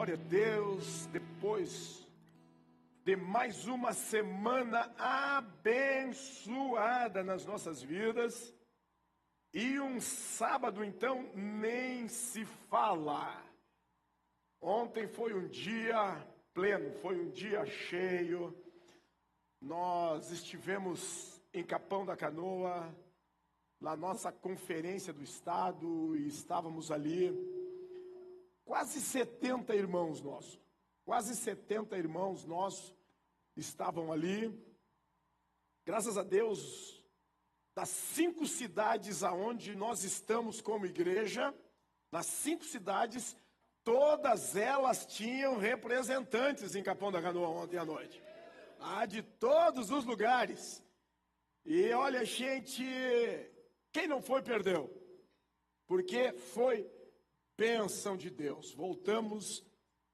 Glória a Deus, depois de mais uma semana abençoada nas nossas vidas, e um sábado então nem se fala. Ontem foi um dia pleno, foi um dia cheio. Nós estivemos em Capão da Canoa, na nossa conferência do estado, e estávamos ali. Quase 70 irmãos nossos, estavam ali. Graças a Deus, das 5 cidades aonde nós estamos como igreja, nas 5 cidades, todas elas tinham representantes em Capão da Canoa ontem à noite. De todos os lugares. E olha, gente, quem não foi, perdeu. Porque foi bênção de Deus. Voltamos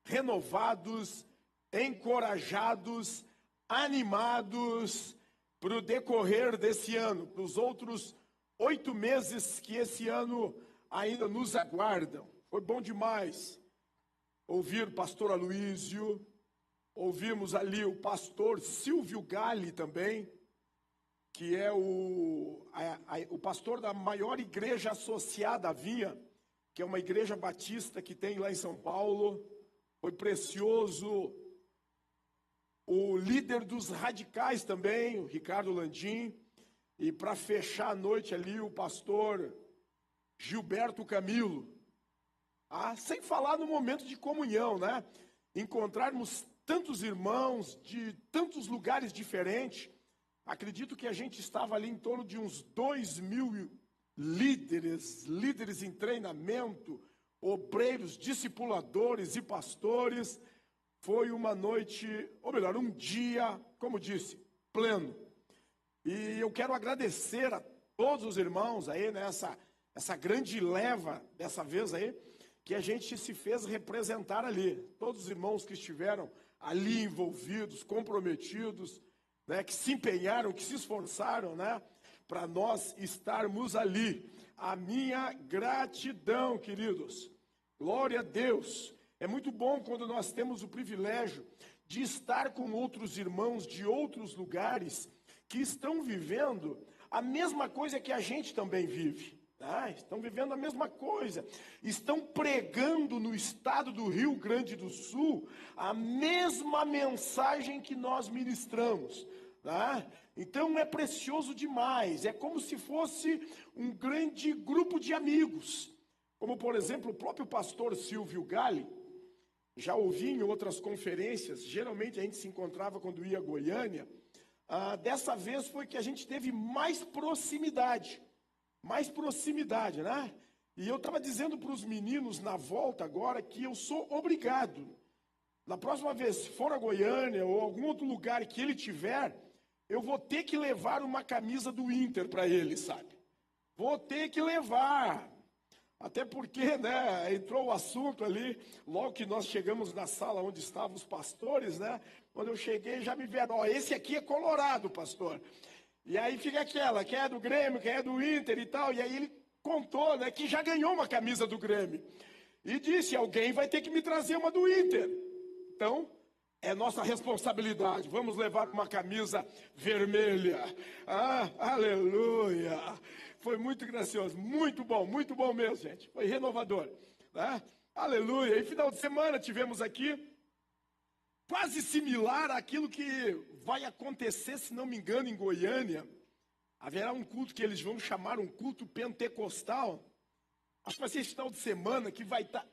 renovados, encorajados, animados para o decorrer desse ano, para os outros 8 meses que esse ano ainda nos aguardam. Foi bom demais ouvir o pastor Aloísio, ouvimos ali o pastor Silvio Galli também, que é o pastor da maior igreja associada à Via, que é uma igreja batista que tem lá em São Paulo. Foi precioso. O líder dos radicais também, o Ricardo Landim. E para fechar a noite ali, o pastor Gilberto Camilo. Sem falar no momento de comunhão, né? Encontrarmos tantos irmãos de tantos lugares diferentes. Acredito que a gente estava ali em torno de uns 2.000 líderes em treinamento, obreiros, discipuladores e pastores. Foi uma noite, ou melhor, um dia, como disse, pleno. E eu quero agradecer a todos os irmãos aí, nessa grande leva, dessa vez aí, que a gente se fez representar ali. Todos os irmãos que estiveram ali envolvidos, comprometidos, né, que se empenharam, que se esforçaram, né, para nós estarmos ali. A minha gratidão, queridos. Glória a Deus. É muito bom quando nós temos o privilégio de estar com outros irmãos de outros lugares que estão vivendo a mesma coisa que a gente também vive. Estão vivendo a mesma coisa. Estão pregando no estado do Rio Grande do Sul a mesma mensagem que nós ministramos. Então é precioso demais. É como se fosse um grande grupo de amigos. Como, por exemplo, o próprio pastor Silvio Galli. Já ouvi em outras conferências. Geralmente a gente se encontrava quando ia a Goiânia. Dessa vez foi que a gente teve mais proximidade. Né? E eu estava dizendo para os meninos na volta agora que eu sou obrigado. Na próxima vez, se for a Goiânia ou algum outro lugar que ele tiver, eu vou ter que levar uma camisa do Inter para ele, sabe? Vou ter que levar. Até porque, né, entrou o assunto ali, logo que nós chegamos na sala onde estavam os pastores, né? Quando eu cheguei, já me vieram, esse aqui é colorado, pastor. E aí fica aquela, quem é do Grêmio, quem é do Inter e tal. E aí ele contou, né, que já ganhou uma camisa do Grêmio. E disse, alguém vai ter que me trazer uma do Inter. Então, é nossa responsabilidade. Vamos levar uma camisa vermelha. Aleluia. Foi muito gracioso, muito bom mesmo, gente. Foi renovador. Aleluia. E final de semana tivemos aqui quase similar àquilo que vai acontecer, se não me engano, em Goiânia. Haverá um culto que eles vão chamar um culto pentecostal. Acho que vai ser esse final de semana que vai estar...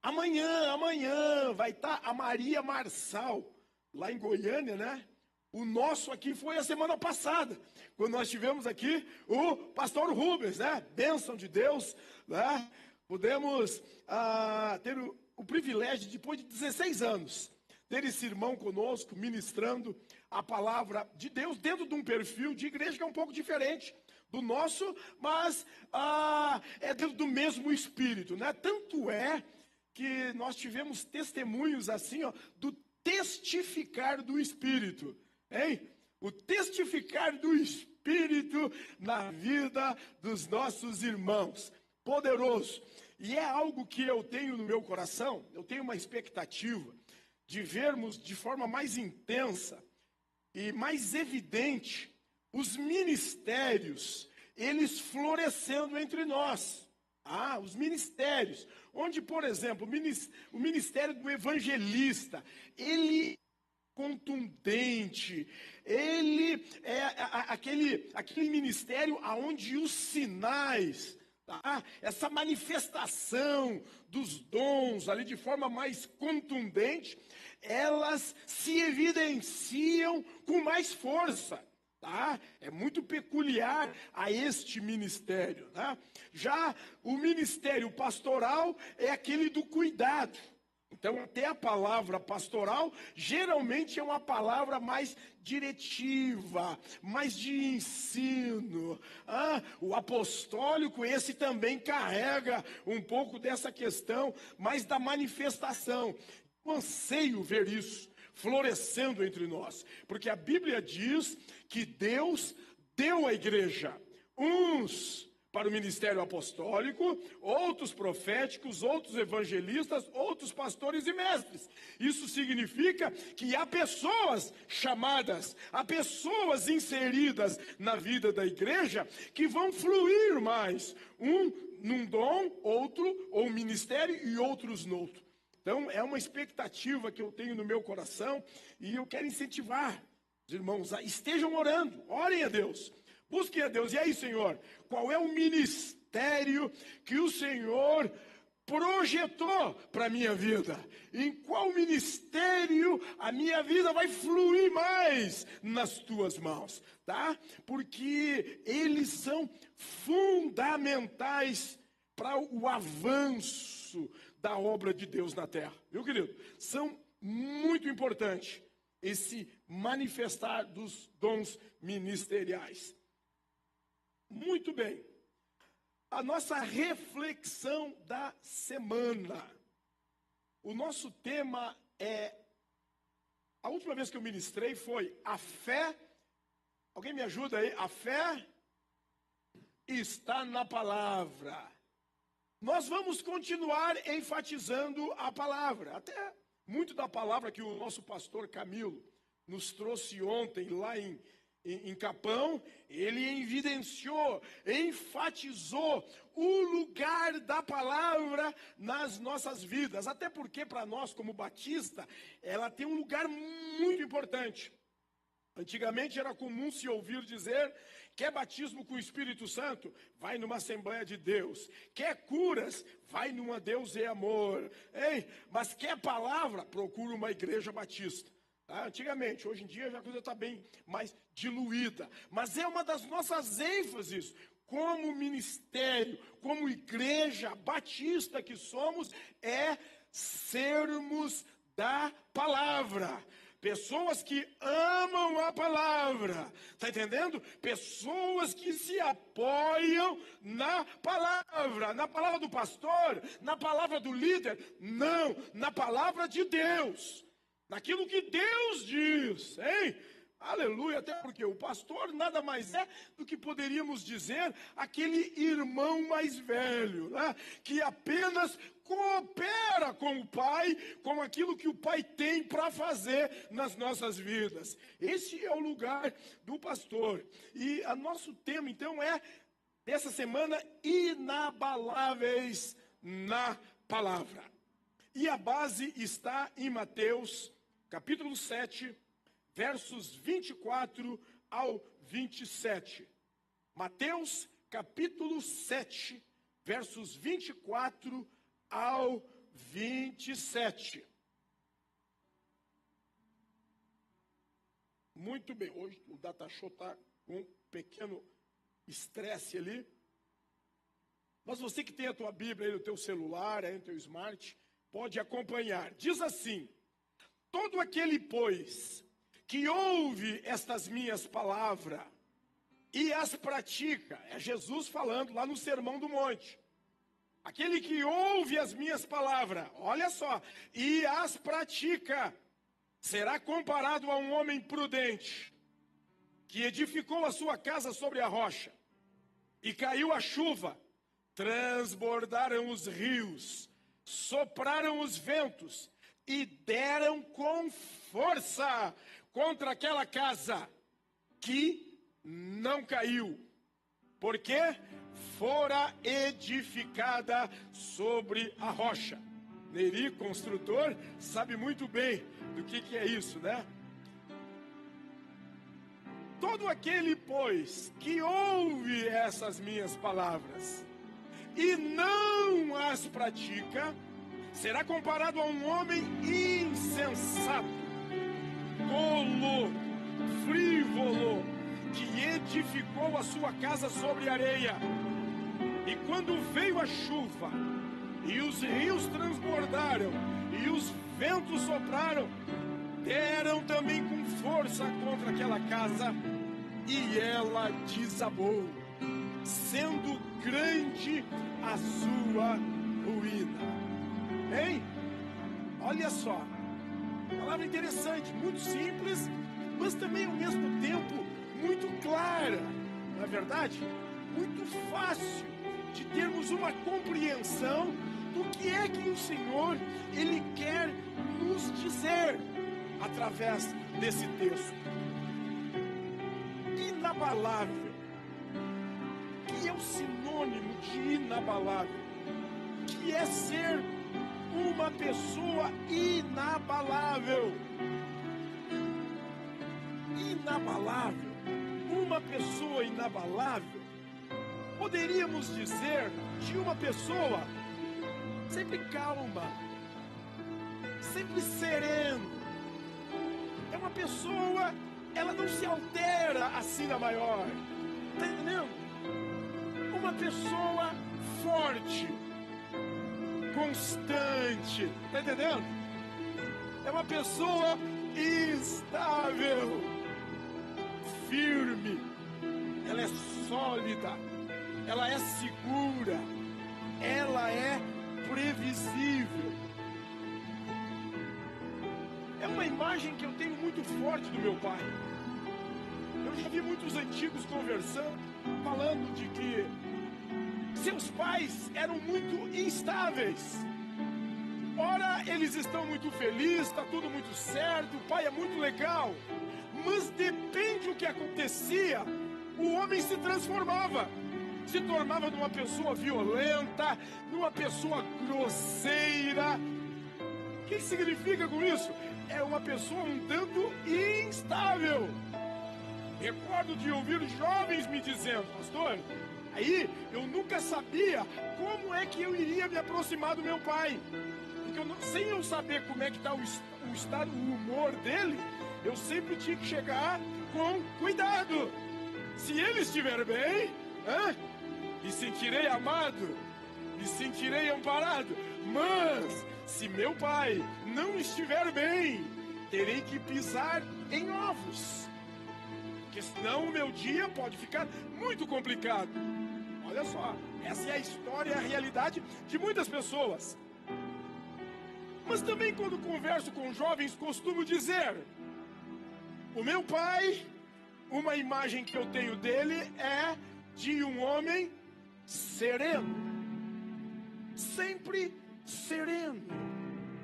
Amanhã vai estar a Maria Marçal, lá em Goiânia, né? O nosso aqui foi a semana passada, quando nós tivemos aqui o pastor Rubens, né? Bênção de Deus, né? Pudemos ter o privilégio, depois de 16 anos, ter esse irmão conosco, ministrando a palavra de Deus, dentro de um perfil de igreja que é um pouco diferente do nosso, mas é dentro do mesmo espírito, né? Tanto é que nós tivemos testemunhos assim, do testificar do Espírito, hein? O testificar do Espírito na vida dos nossos irmãos. poderoso. E é algo que eu tenho no meu coração, eu tenho uma expectativa de vermos de forma mais intensa e mais evidente os ministérios, eles florescendo entre nós. Os ministérios, onde, por exemplo, o ministério do evangelista, ele é contundente, ele é aquele ministério onde os sinais, essa manifestação dos dons ali de forma mais contundente, elas se evidenciam com mais força. É muito peculiar a este ministério. Já o ministério pastoral é aquele do cuidado. Então, até a palavra pastoral geralmente é uma palavra mais diretiva, mais de ensino. O apostólico, esse também carrega um pouco dessa questão, mais da manifestação. Eu anseio ver isso florescendo entre nós, porque a Bíblia diz que Deus deu à igreja uns para o ministério apostólico, outros proféticos, outros evangelistas, outros pastores e mestres. Isso significa que há pessoas chamadas, há pessoas inseridas na vida da igreja que vão fluir mais, um num dom, outro ou ministério e outros no outro. Então, é uma expectativa que eu tenho no meu coração e eu quero incentivar os irmãos a estejam orando, orem a Deus, busquem a Deus. E aí, Senhor, qual é o ministério que o Senhor projetou para a minha vida? Em qual ministério a minha vida vai fluir mais nas tuas mãos, tá? Porque eles são fundamentais para o avanço da obra de Deus na terra, viu, querido? São muito importantes esse manifestar dos dons ministeriais. Muito bem. A nossa reflexão da semana. O nosso tema é, a última vez que eu ministrei foi a fé. Alguém me ajuda aí? A fé está na palavra. Nós vamos continuar enfatizando a palavra, até muito da palavra que o nosso pastor Camilo nos trouxe ontem lá em Capão, ele evidenciou, enfatizou o lugar da palavra nas nossas vidas, até porque para nós como batista, ela tem um lugar muito importante. Antigamente era comum se ouvir dizer: quer batismo com o Espírito Santo? Vai numa Assembleia de Deus. Quer curas? Vai numa Deus e Amor. Mas quer palavra? Procura uma igreja batista. Antigamente, hoje em dia já a coisa está bem mais diluída. Mas é uma das nossas ênfases como ministério, como igreja batista que somos, é sermos da palavra. Pessoas que amam a palavra, está entendendo? Pessoas que se apoiam na palavra do pastor, na palavra do líder, não, na palavra de Deus, naquilo que Deus diz, hein? Aleluia, até porque o pastor nada mais é do que poderíamos dizer aquele irmão mais velho, né? Que apenas coopera com o pai, com aquilo que o pai tem para fazer nas nossas vidas. Esse é o lugar do pastor. E o nosso tema então é, dessa semana, inabaláveis na palavra. E a base está em Mateus, capítulo 7, versos 24 ao 27. Mateus, capítulo 7, versos 24 ao 27. Muito bem, hoje o Data Show está com um pequeno estresse ali. Mas você que tem a tua Bíblia aí no teu celular, aí no teu smart, pode acompanhar. Diz assim: todo aquele, pois, que ouve estas minhas palavras e as pratica, é Jesus falando lá no Sermão do Monte. Aquele que ouve as minhas palavras, olha só, e as pratica, será comparado a um homem prudente, que edificou a sua casa sobre a rocha, e caiu a chuva, transbordaram os rios, sopraram os ventos e deram com força contra aquela casa, que não caiu, porque fora edificada sobre a rocha. Neri, construtor, sabe muito bem do que é isso, né? Todo aquele, pois, que ouve essas minhas palavras e não as pratica, será comparado a um homem insensato, tolo, frívolo, que edificou a sua casa sobre areia. E quando veio a chuva, e os rios transbordaram, e os ventos sopraram, deram também com força contra aquela casa, e ela desabou, sendo grande a sua ruína. Hein? Olha só, palavra interessante, muito simples, mas também ao mesmo tempo muito clara, não é verdade? Muito fácil de termos uma compreensão do que é que o Senhor, Ele quer nos dizer através desse texto. Inabalável, que é o sinônimo de inabalável, que é ser uma pessoa inabalável. Inabalável, uma pessoa inabalável, poderíamos dizer de uma pessoa sempre calma, sempre sereno. É uma pessoa, ela não se altera assim na maior, tá entendendo? Uma pessoa forte, constante, tá entendendo? É uma pessoa estável, firme, ela é sólida, ela é segura, ela é previsível. É uma imagem que eu tenho muito forte do meu pai. Eu já vi muitos antigos conversando, falando de que seus pais eram muito instáveis. Ora, eles estão muito felizes, está tudo muito certo, o pai é muito legal. Mas depende do que acontecia, o homem se transformava. Se tornava numa pessoa violenta, numa pessoa grosseira. O que significa com isso? É uma pessoa um tanto instável. Recordo de ouvir jovens me dizendo: pastor, aí eu nunca sabia como é que eu iria me aproximar do meu pai. Porque sem eu saber como é que está o estado, o humor dele, eu sempre tinha que chegar com cuidado. Se ele estiver bem, me sentirei amado, me sentirei amparado. Mas se meu pai não estiver bem, terei que pisar em ovos, porque senão o meu dia pode ficar muito complicado. Olha só, essa é a história e a realidade de muitas pessoas. Mas também quando converso com jovens, costumo dizer: o meu pai, uma imagem que eu tenho dele é de um homem sereno, sempre sereno,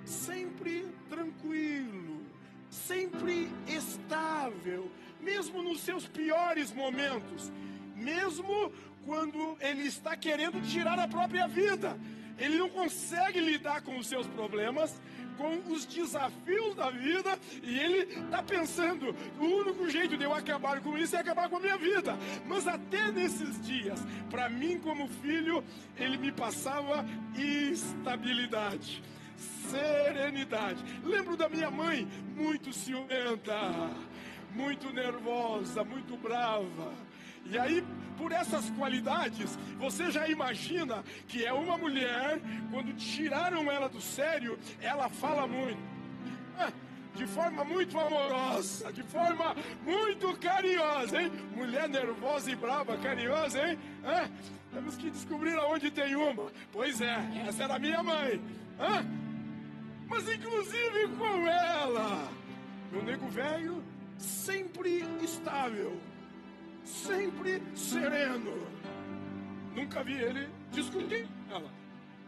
sempre tranquilo, sempre estável, mesmo nos seus piores momentos, mesmo quando ele está querendo tirar a própria vida. Ele não consegue lidar com os seus problemas, com os desafios da vida, e ele está pensando: o único jeito de eu acabar com isso é acabar com a minha vida. Mas até nesses dias, para mim como filho, ele me passava estabilidade, serenidade. Lembro da minha mãe, muito ciumenta, muito nervosa, muito brava. E aí, por essas qualidades, você já imagina que é uma mulher, quando tiraram ela do sério, ela fala muito, de forma muito amorosa, de forma muito carinhosa, hein? Mulher nervosa e brava, carinhosa, hein? Temos que descobrir aonde tem uma. Pois é, essa era a minha mãe. Mas inclusive com ela, meu nego velho, sempre estável, sempre sereno. Nunca vi ele discutir com ela.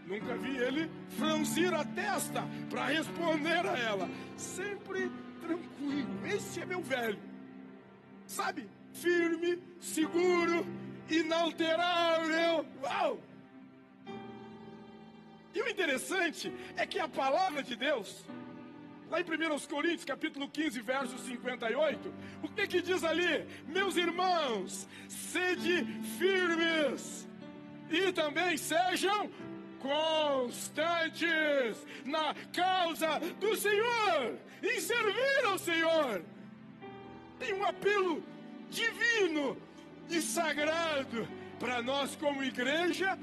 Nunca vi ele franzir a testa para responder a ela. Sempre tranquilo. Esse é meu velho. Sabe? Firme, seguro, inalterável. Uau! E o interessante é que a palavra de Deus, lá em 1 Coríntios, capítulo 15, verso 58, o que diz ali? Meus irmãos, sede firmes e também sejam constantes na causa do Senhor, em servir ao Senhor. Tem um apelo divino e sagrado para nós como igreja,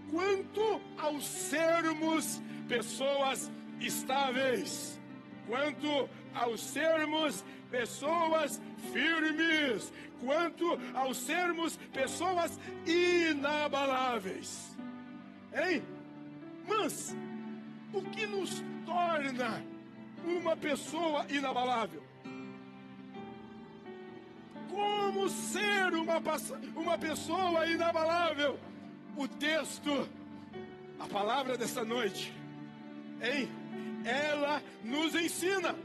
quanto ao sermos pessoas estáveis, quanto ao sermos pessoas firmes, quanto ao sermos pessoas inabaláveis. Hein? Mas o que nos torna uma pessoa inabalável? Como ser uma pessoa inabalável? O texto, a palavra dessa noite, hein? Ela nos ensina.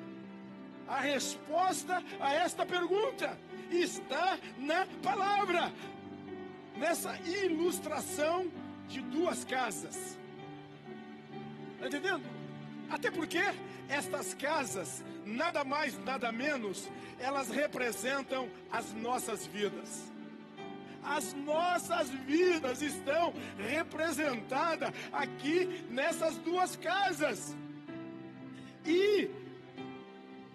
A resposta a esta pergunta está na palavra, nessa ilustração de duas casas. Está entendendo? Até porque estas casas, nada mais, nada menos, elas representam as nossas vidas. As nossas vidas estão representadas aqui nessas duas casas. E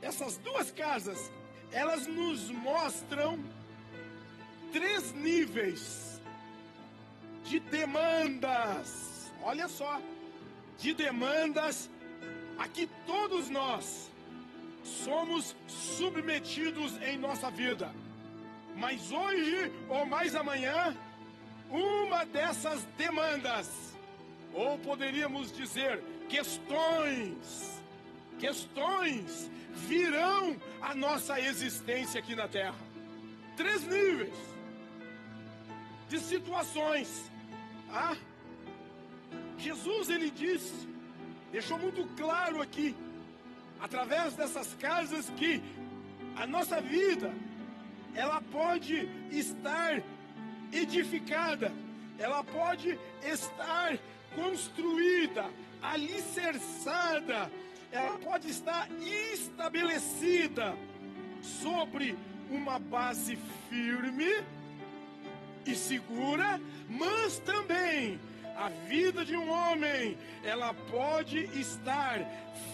essas duas casas, elas nos mostram 3 níveis de demandas. Olha só, de demandas a que todos nós somos submetidos em nossa vida. Mas hoje ou mais amanhã, uma dessas demandas, ou poderíamos dizer questões, virão à nossa existência aqui na Terra. 3 níveis de situações. Jesus, ele disse, deixou muito claro aqui, através dessas casas, que a nossa vida, ela pode estar edificada, ela pode estar construída, alicerçada, ela pode estar estabelecida sobre uma base firme e segura, mas também a vida de um homem, ela pode estar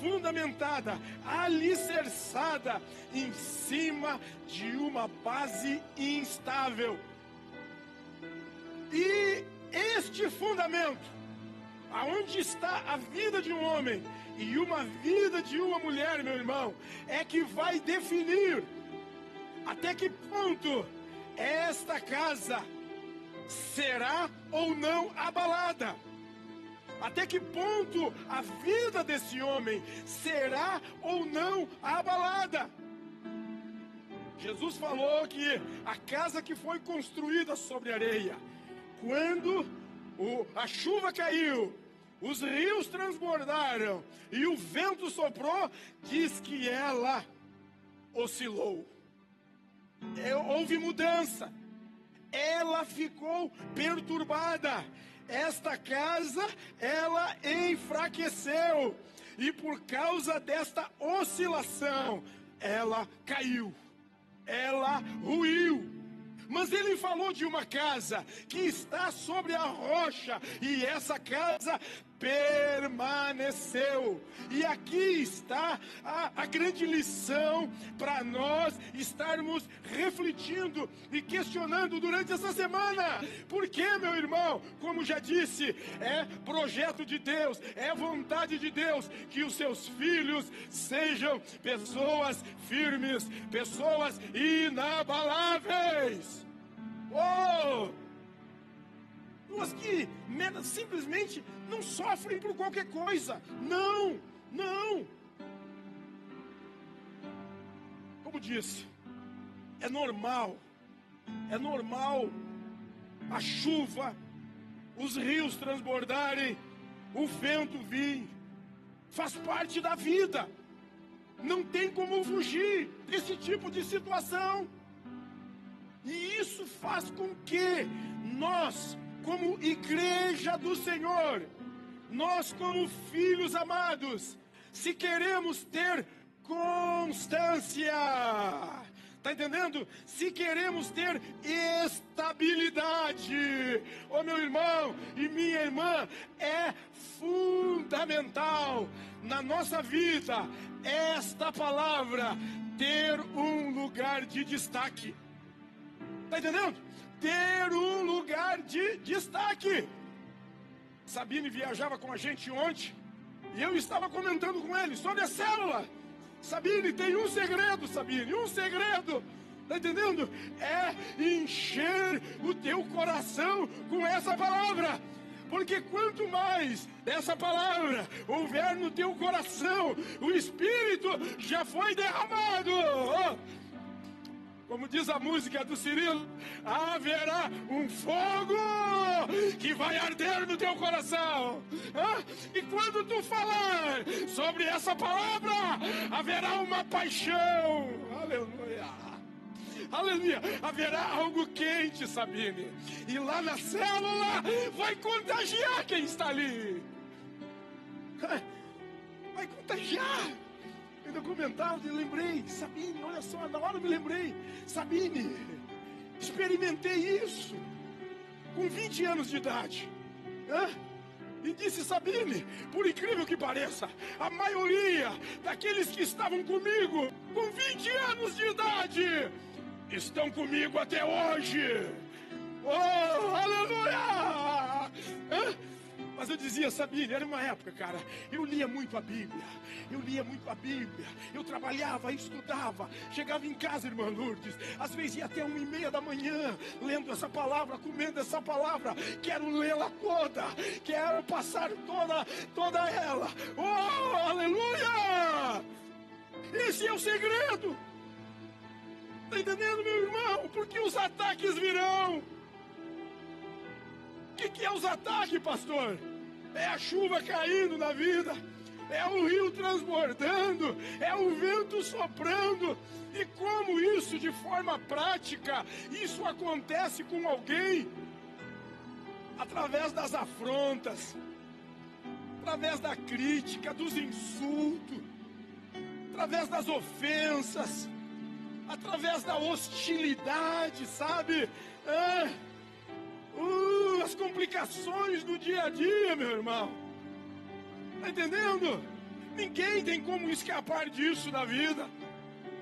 fundamentada, alicerçada em cima de uma base instável. E este fundamento, aonde está a vida de um homem e uma vida de uma mulher, meu irmão, é que vai definir até que ponto esta casa será ou não abalada. Até que ponto a vida desse homem será ou não abalada. Jesus falou que a casa que foi construída sobre areia, quando a chuva caiu, os rios transbordaram e o vento soprou, diz que ela oscilou. Houve mudança. Ela ficou perturbada. Esta casa, ela enfraqueceu. E por causa desta oscilação, ela caiu. Ela ruiu. Mas ele falou de uma casa que está sobre a rocha, e essa casa permaneceu. E aqui está a grande lição para nós estarmos refletindo e questionando durante essa semana. Porque, meu irmão, como já disse, é projeto de Deus, é vontade de Deus que os seus filhos sejam pessoas firmes, pessoas inabaláveis. Pessoas que simplesmente não sofrem por qualquer coisa. Não. Como disse, é normal a chuva, os rios transbordarem, o vento vir. Faz parte da vida. Não tem como fugir desse tipo de situação. E isso faz com que nós, como igreja do Senhor, nós como filhos amados, se queremos ter constância, tá entendendo? Se queremos ter estabilidade, ô meu irmão e minha irmã, é fundamental na nossa vida esta palavra ter um lugar de destaque. Tá entendendo? Ter um lugar de destaque. Sabine viajava com a gente ontem e eu estava comentando com ele sobre a célula. Sabine, tem um segredo, Sabine, um segredo. Tá entendendo? É encher o teu coração com essa palavra. Porque quanto mais essa palavra houver no teu coração, o Espírito já foi derramado. Como diz a música do Cirilo, haverá um fogo que vai arder no teu coração. E quando tu falar sobre essa palavra, haverá uma paixão. Aleluia. Aleluia. Haverá algo quente, Sabine. E lá na célula vai contagiar quem está ali. Vai contagiar. Ainda comentava e lembrei, Sabine, olha só, na hora eu me lembrei, Sabine, experimentei isso com 20 anos de idade. E disse, Sabine, por incrível que pareça, a maioria daqueles que estavam comigo com 20 anos de idade estão comigo até hoje. Oh, aleluia! Mas eu dizia, Sabine, era uma época, cara, eu lia muito a Bíblia, eu trabalhava, estudava, chegava em casa, irmã Lourdes, às vezes ia até 1h30 da manhã, lendo essa palavra, comendo essa palavra, quero lê-la toda, quero passar toda ela, oh, aleluia! Esse é o segredo, tá entendendo, meu irmão? Porque os ataques virão. O que é os ataques, pastor? É a chuva caindo na vida, é o rio transbordando, é o vento soprando. E como isso, de forma prática, isso acontece com alguém? Através das afrontas, através da crítica, dos insultos, através das ofensas, através da hostilidade, sabe? As complicações do dia a dia, meu irmão. Tá entendendo? Ninguém tem como escapar disso na vida.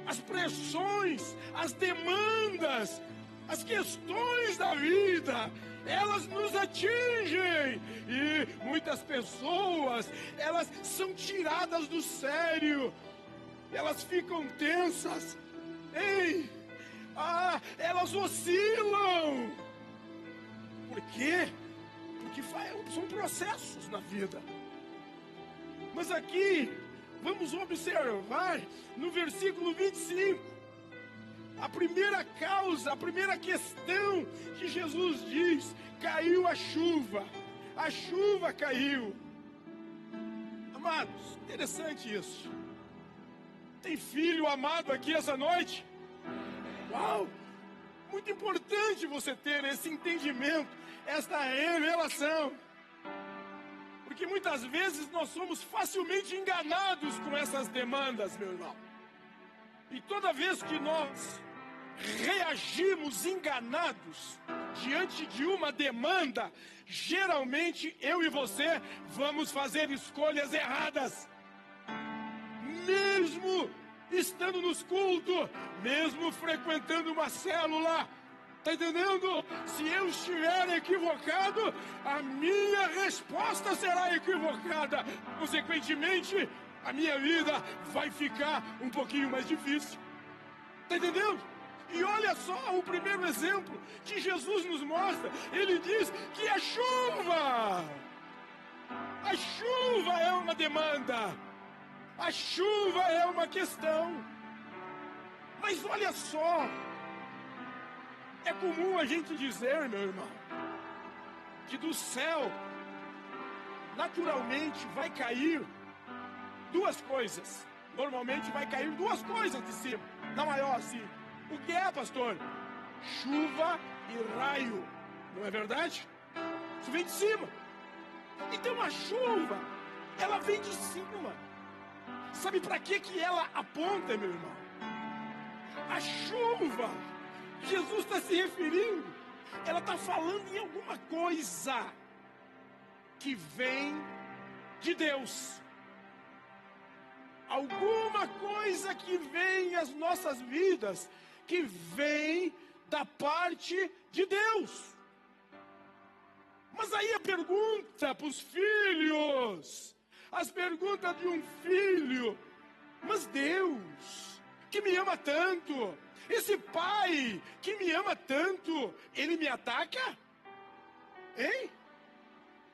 As pressões, as demandas, as questões da vida, elas nos atingem. E muitas pessoas, elas são tiradas do sério. Elas ficam tensas. Elas oscilam. Por quê? Porque são processos na vida. Mas aqui, vamos observar no versículo 25, a primeira causa, a primeira questão que Jesus diz: caiu a chuva caiu. Amados, interessante isso. Tem filho amado aqui essa noite? Uau! Muito importante você ter esse entendimento, esta revelação. Porque muitas vezes nós somos facilmente enganados com essas demandas, meu irmão. E toda vez que nós reagimos enganados diante de uma demanda, geralmente eu e você vamos fazer escolhas erradas. Mesmo estando nos cultos, mesmo frequentando uma célula, tá entendendo? Se eu estiver equivocado, a minha resposta será equivocada. Consequentemente, a minha vida vai ficar um pouquinho mais difícil. Tá entendendo? E olha só o primeiro exemplo que Jesus nos mostra. Ele diz que a chuva é uma demanda. A chuva é uma questão. Mas olha só, é comum a gente dizer, meu irmão, que do céu naturalmente vai cair duas coisas. Normalmente vai cair duas coisas de cima, na maior assim. O que é, pastor? Chuva e raio, não é verdade? Isso vem de cima. Então a chuva, ela vem de cima. Sabe para que ela aponta, meu irmão? A chuva, Jesus está se referindo, ela está falando em alguma coisa que vem de Deus. Alguma coisa que vem às nossas vidas, que vem da parte de Deus. Mas aí a pergunta para os filhos, as perguntas de um filho: mas Deus, que me ama tanto, esse pai que me ama tanto, ele me ataca? Hein?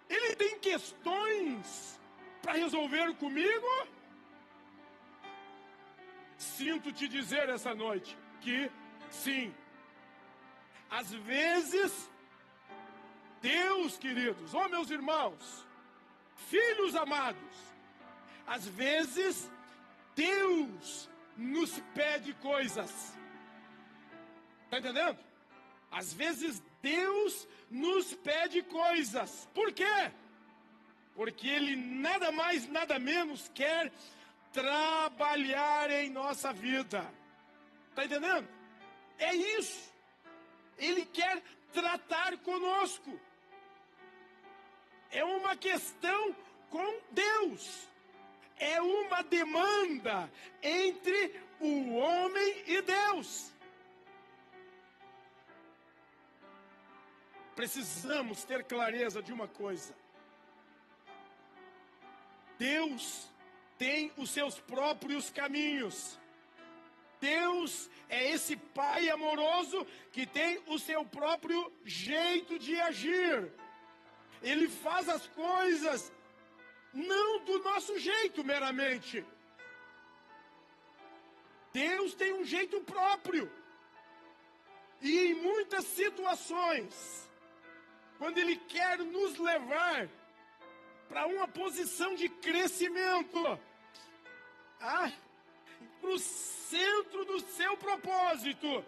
Ele tem questões para resolver comigo? Sinto te dizer essa noite que sim. Às vezes, Deus, queridos, meus irmãos, filhos amados, às vezes Deus nos pede coisas. Está entendendo? Às vezes Deus nos pede coisas. Por quê? Porque Ele nada mais, nada menos quer trabalhar em nossa vida. Está entendendo? É isso. Ele quer tratar conosco. É uma questão com Deus. É uma demanda entre o homem e Deus. Precisamos ter clareza de uma coisa. Deus tem os seus próprios caminhos. Deus é esse Pai amoroso que tem o seu próprio jeito de agir. Ele faz as coisas não do nosso jeito meramente. Deus tem um jeito próprio. E em muitas situações, quando Ele quer nos levar para uma posição de crescimento, para o centro do seu propósito.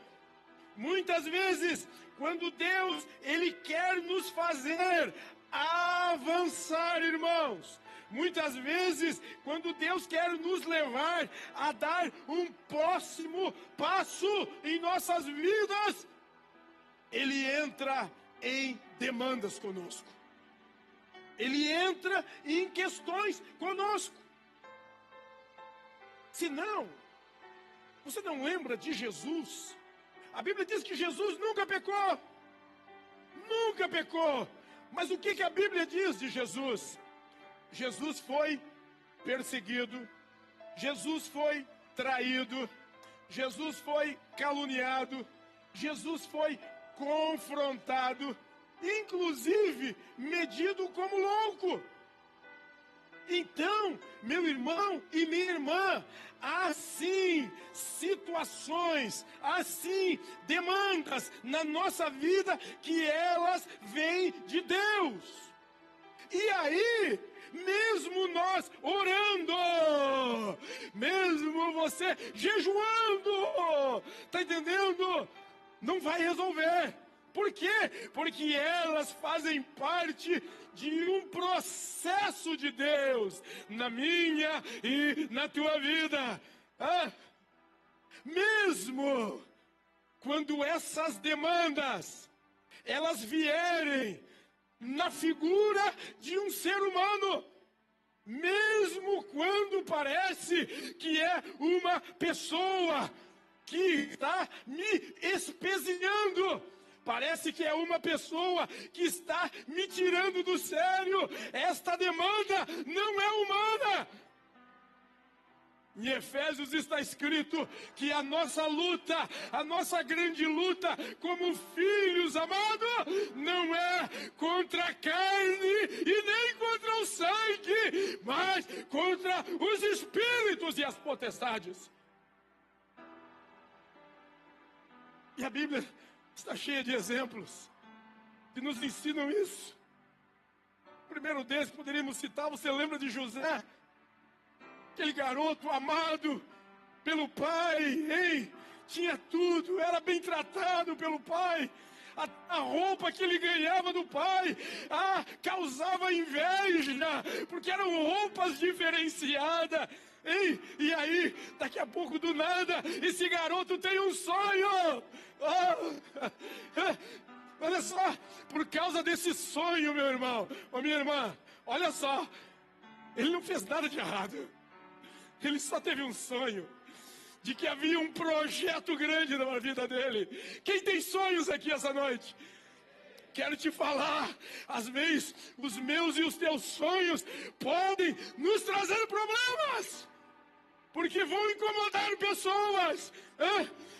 Muitas vezes, quando Deus, Ele quer nos fazer avançar, irmãos. Muitas vezes, quando Deus quer nos levar a dar um próximo passo em nossas vidas, Ele entra em demandas conosco. Ele entra em questões conosco. Se não, você não lembra de Jesus? A Bíblia diz que Jesus nunca pecou. Nunca pecou. Mas o que a Bíblia diz de Jesus? Jesus foi perseguido. Jesus foi traído. Jesus foi caluniado. Jesus foi confrontado. Inclusive medido como louco. Então, meu irmão e minha irmã, há sim situações, há sim demandas na nossa vida que elas vêm de Deus. E aí, mesmo nós orando, mesmo você jejuando, está entendendo? Não vai resolver. Por quê? Porque elas fazem parte de um processo de Deus na minha e na tua vida. Mesmo quando essas demandas elas vierem na figura de um ser humano, mesmo quando parece que é uma pessoa que está me espezinhando, parece que é uma pessoa que está me tirando do sério. Esta demanda não é humana. Em Efésios está escrito que a nossa luta, a nossa grande luta como filhos amados, não é contra a carne e nem contra o sangue, mas contra os espíritos e as potestades. E a Bíblia está cheia de exemplos que nos ensinam isso. Primeiro deles, poderíamos citar, você lembra de José? Aquele garoto amado pelo pai, hein? Tinha tudo, era bem tratado pelo pai. A roupa que ele ganhava do pai, causava inveja, porque eram roupas diferenciadas. Hein? E aí, daqui a pouco, do nada, esse garoto tem um sonho. Olha só, por causa desse sonho, meu irmão, minha irmã, olha só, ele não fez nada de errado. Ele só teve um sonho de que havia um projeto grande na vida dele. Quem tem sonhos aqui essa noite? Quero te falar, às vezes os meus e os teus sonhos podem nos trazer problemas, porque vão incomodar pessoas.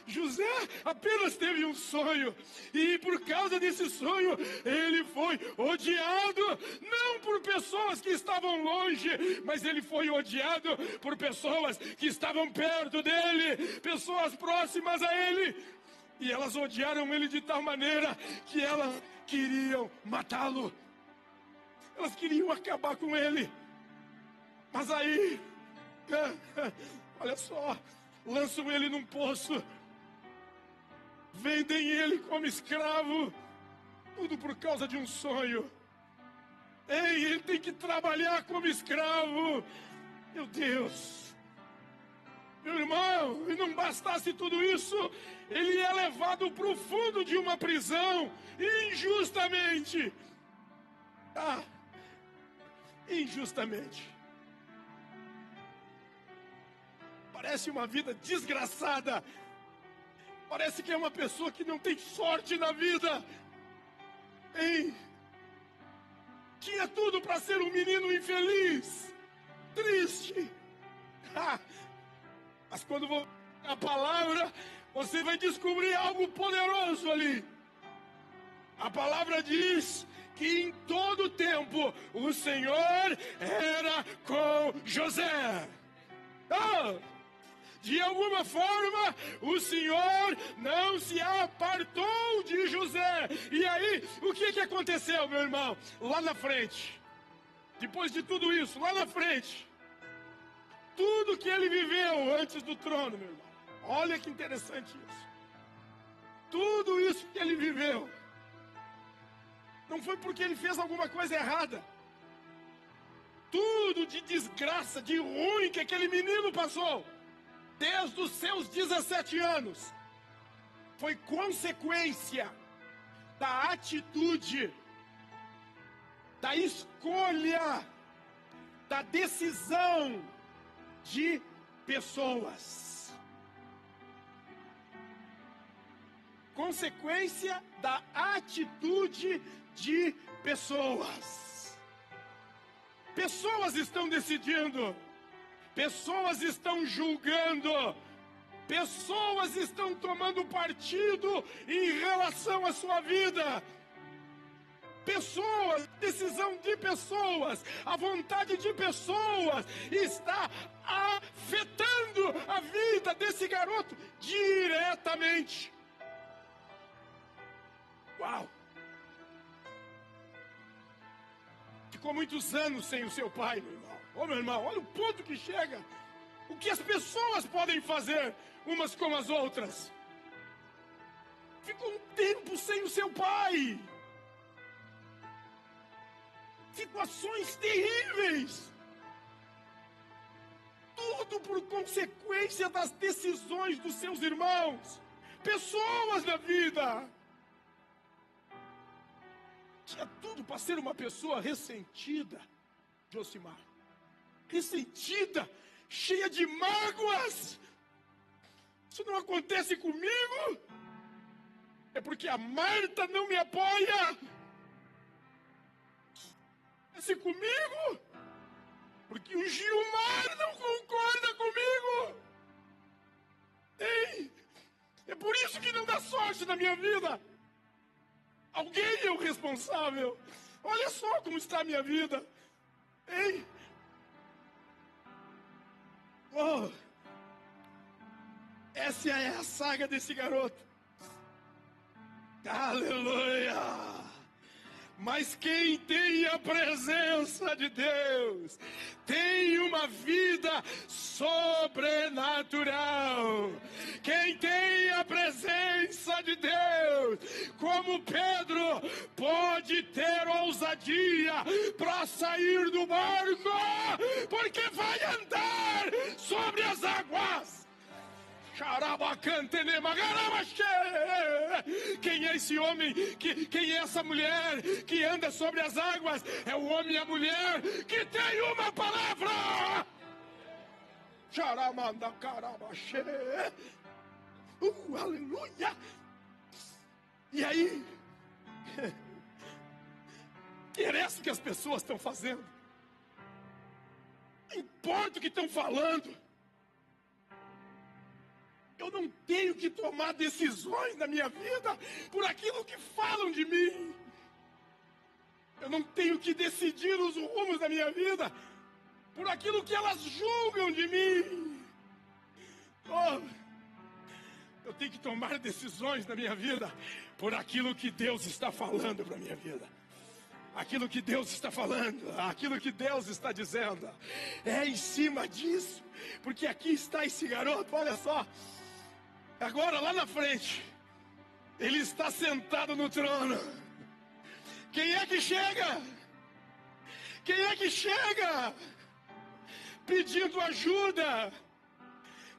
José apenas teve um sonho, e por causa desse sonho, ele foi odiado, não por pessoas que estavam longe, mas ele foi odiado por pessoas que estavam perto dele, pessoas próximas a ele, e elas odiaram ele de tal maneira que elas queriam matá-lo, elas queriam acabar com ele. Mas aí, olha só, lançam ele num poço, vendem ele como escravo, tudo por causa de um sonho. Ei, ele tem que trabalhar como escravo. Meu Deus, meu irmão, e não bastasse tudo isso, ele é levado para o fundo de uma prisão, injustamente. Injustamente. Parece uma vida desgraçada. Parece que é uma pessoa que não tem sorte na vida. Hein? Tinha tudo para ser um menino infeliz, triste. Mas quando for a palavra, você vai descobrir algo poderoso ali. A palavra diz que em todo tempo o Senhor era com José. De alguma forma, o Senhor não se apartou de José. E aí, o que aconteceu, meu irmão? Lá na frente, depois de tudo isso, lá na frente, tudo que ele viveu antes do trono, meu irmão, olha que interessante isso. Tudo isso que ele viveu, não foi porque ele fez alguma coisa errada. Tudo de desgraça, de ruim que aquele menino passou, desde os seus 17 anos, foi consequência da atitude, da escolha, da decisão de pessoas. Consequência da atitude de pessoas. Pessoas estão decidindo. Pessoas estão julgando, pessoas estão tomando partido em relação à sua vida. Pessoas, decisão de pessoas, a vontade de pessoas está afetando a vida desse garoto diretamente. Uau! Ficou muitos anos sem o seu pai, meu irmão. Meu irmão, olha o ponto que chega. O que as pessoas podem fazer umas com as outras. Ficou um tempo sem o seu pai. Situações terríveis. Tudo por consequência das decisões dos seus irmãos. Pessoas da vida. Tinha tudo para ser uma pessoa ressentida, Josimar. Ressentida, cheia de mágoas. Isso não acontece comigo. É porque a Marta não me apoia. Acontece comigo porque o Gilmar não concorda comigo. Ei, é por isso que não dá sorte na minha vida. Alguém é o responsável. Olha só como está a minha vida. Ei, essa é a saga desse garoto. Aleluia! Mas quem tem a presença de Deus tem uma vida sobrenatural. Quem tem a presença de Deus, como Pedro, pode ter ousadia para sair do barco, porque vai andar sobre as águas. Quem é esse homem? Quem é essa mulher que anda sobre as águas? É o homem e a mulher que tem uma palavra. Aleluia! E aí? Interessa o que as pessoas estão fazendo. Não importa o que estão falando. Eu não tenho que tomar decisões na minha vida por aquilo que falam de mim. Eu não tenho que decidir os rumos da minha vida por aquilo que elas julgam de mim. Oh, eu tenho que tomar decisões na minha vida por aquilo que Deus está falando para a minha vida. Aquilo que Deus está falando, aquilo que Deus está dizendo. É em cima disso, porque aqui está esse garoto, olha só. Agora, lá na frente, ele está sentado no trono. Quem é que chega? Quem é que chega? Pedindo ajuda.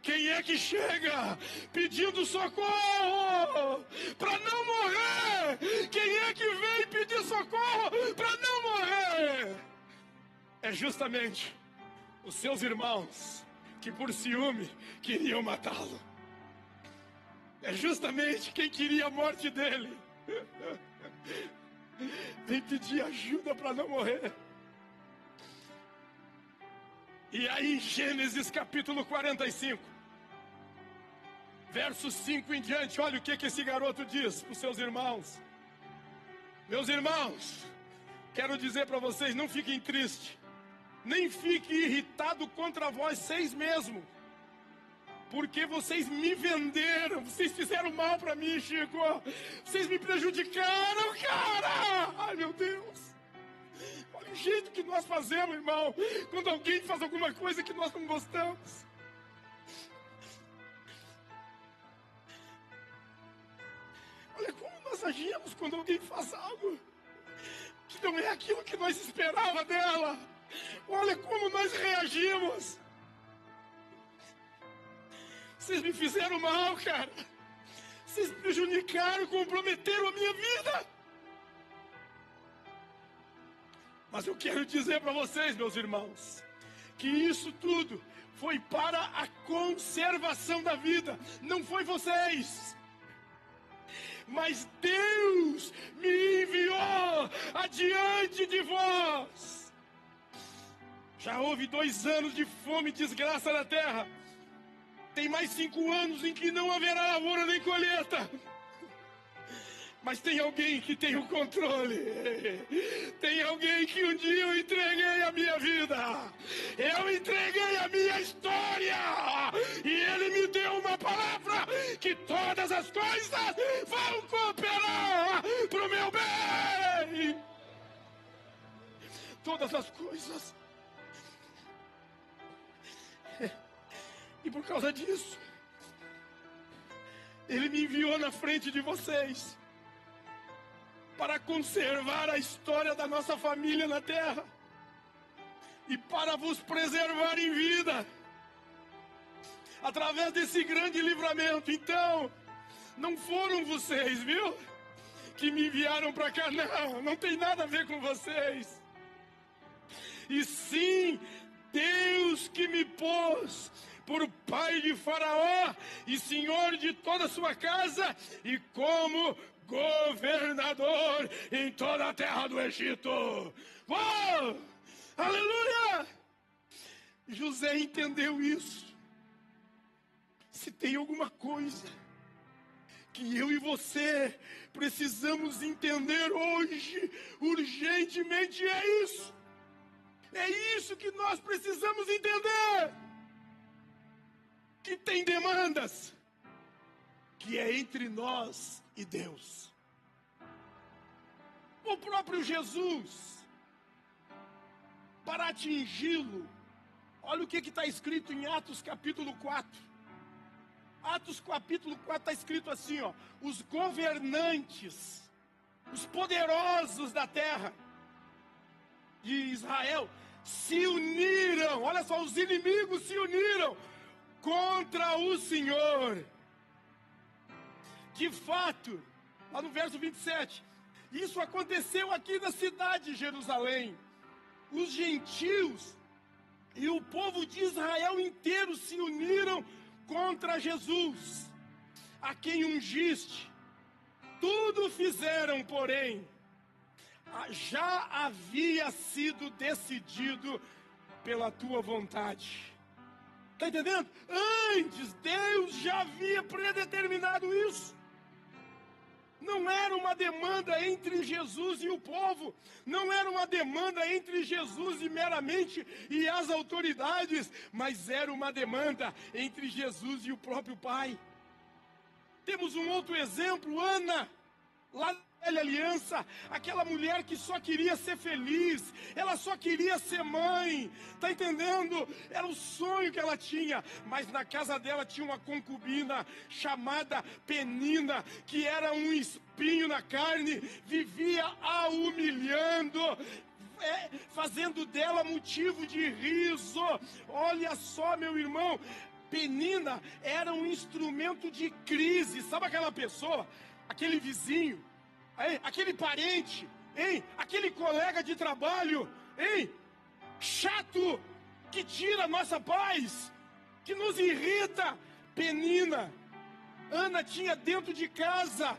Quem é que chega? Pedindo socorro para não morrer. Quem é que vem pedir socorro para não morrer? É justamente os seus irmãos que por ciúme queriam matá-lo. É justamente quem queria a morte dele. Vem pedir ajuda para não morrer. E aí, Gênesis capítulo 45, versos 5 em diante, olha o que esse garoto diz para os seus irmãos. Meus irmãos, quero dizer para vocês, não fiquem tristes, nem fiquem irritados contra vocês mesmos. Porque vocês me venderam, vocês fizeram mal para mim, Chico. Vocês me prejudicaram, cara. Ai, meu Deus. Olha o jeito que nós fazemos, irmão, quando alguém faz alguma coisa que nós não gostamos. Olha como nós agimos quando alguém faz algo que não é aquilo que nós esperávamos dela. Olha como nós reagimos. Vocês me fizeram mal, cara. Vocês me prejudicaram, comprometeram a minha vida. Mas eu quero dizer para vocês, meus irmãos, que isso tudo foi para a conservação da vida. Não foi vocês. Mas Deus me enviou adiante de vós. Já houve 2 anos de fome e desgraça na terra. Tem mais 5 anos em que não haverá lavoura nem colheita. Mas tem alguém que tem o controle. Tem alguém que um dia eu entreguei a minha vida. Eu entreguei a minha história. E ele me deu uma palavra que todas as coisas vão cooperar para o meu bem. Todas as coisas. E por causa disso, ele me enviou na frente de vocês para conservar a história da nossa família na terra e para vos preservar em vida através desse grande livramento. Então, não foram vocês, viu, que me enviaram para cá, não tem nada a ver com vocês. E sim, Deus que me pôs por pai de Faraó e senhor de toda a sua casa e como governador em toda a terra do Egito. Uou! Aleluia! José entendeu isso. Se tem alguma coisa que eu e você precisamos entender hoje, urgentemente, é isso. É isso que nós precisamos entender. Que tem demandas que é entre nós e Deus. o próprio Jesus, para atingi-lo. Olha o que está escrito em Atos capítulo 4. Atos capítulo 4 está escrito assim, ó: os governantes, os poderosos da terra de Israel se uniram, olha só, os inimigos se uniram contra o Senhor. De fato, lá no verso 27, isso aconteceu aqui na cidade de Jerusalém. Os gentios e o povo de Israel inteiro se uniram contra Jesus, a quem ungiste. Tudo fizeram, porém, já havia sido decidido pela tua vontade. Está entendendo? Antes, Deus já havia predeterminado isso. Não era uma demanda entre Jesus e o povo. Não era uma demanda entre Jesus e meramente e as autoridades. Mas era uma demanda entre Jesus e o próprio Pai. Temos um outro exemplo, Ana, lá na Velha Aliança, aquela mulher que só queria ser feliz, ela só queria ser mãe, tá entendendo? Era o sonho que ela tinha, mas na casa dela tinha uma concubina chamada Penina, que era um espinho na carne, vivia a humilhando, fazendo dela motivo de riso. Olha só, meu irmão, Penina era um instrumento de crise. Sabe aquela pessoa, aquele vizinho, hein? Aquele parente, hein? Aquele colega de trabalho, hein? Chato, que tira a nossa paz, que nos irrita. Penina, Ana tinha dentro de casa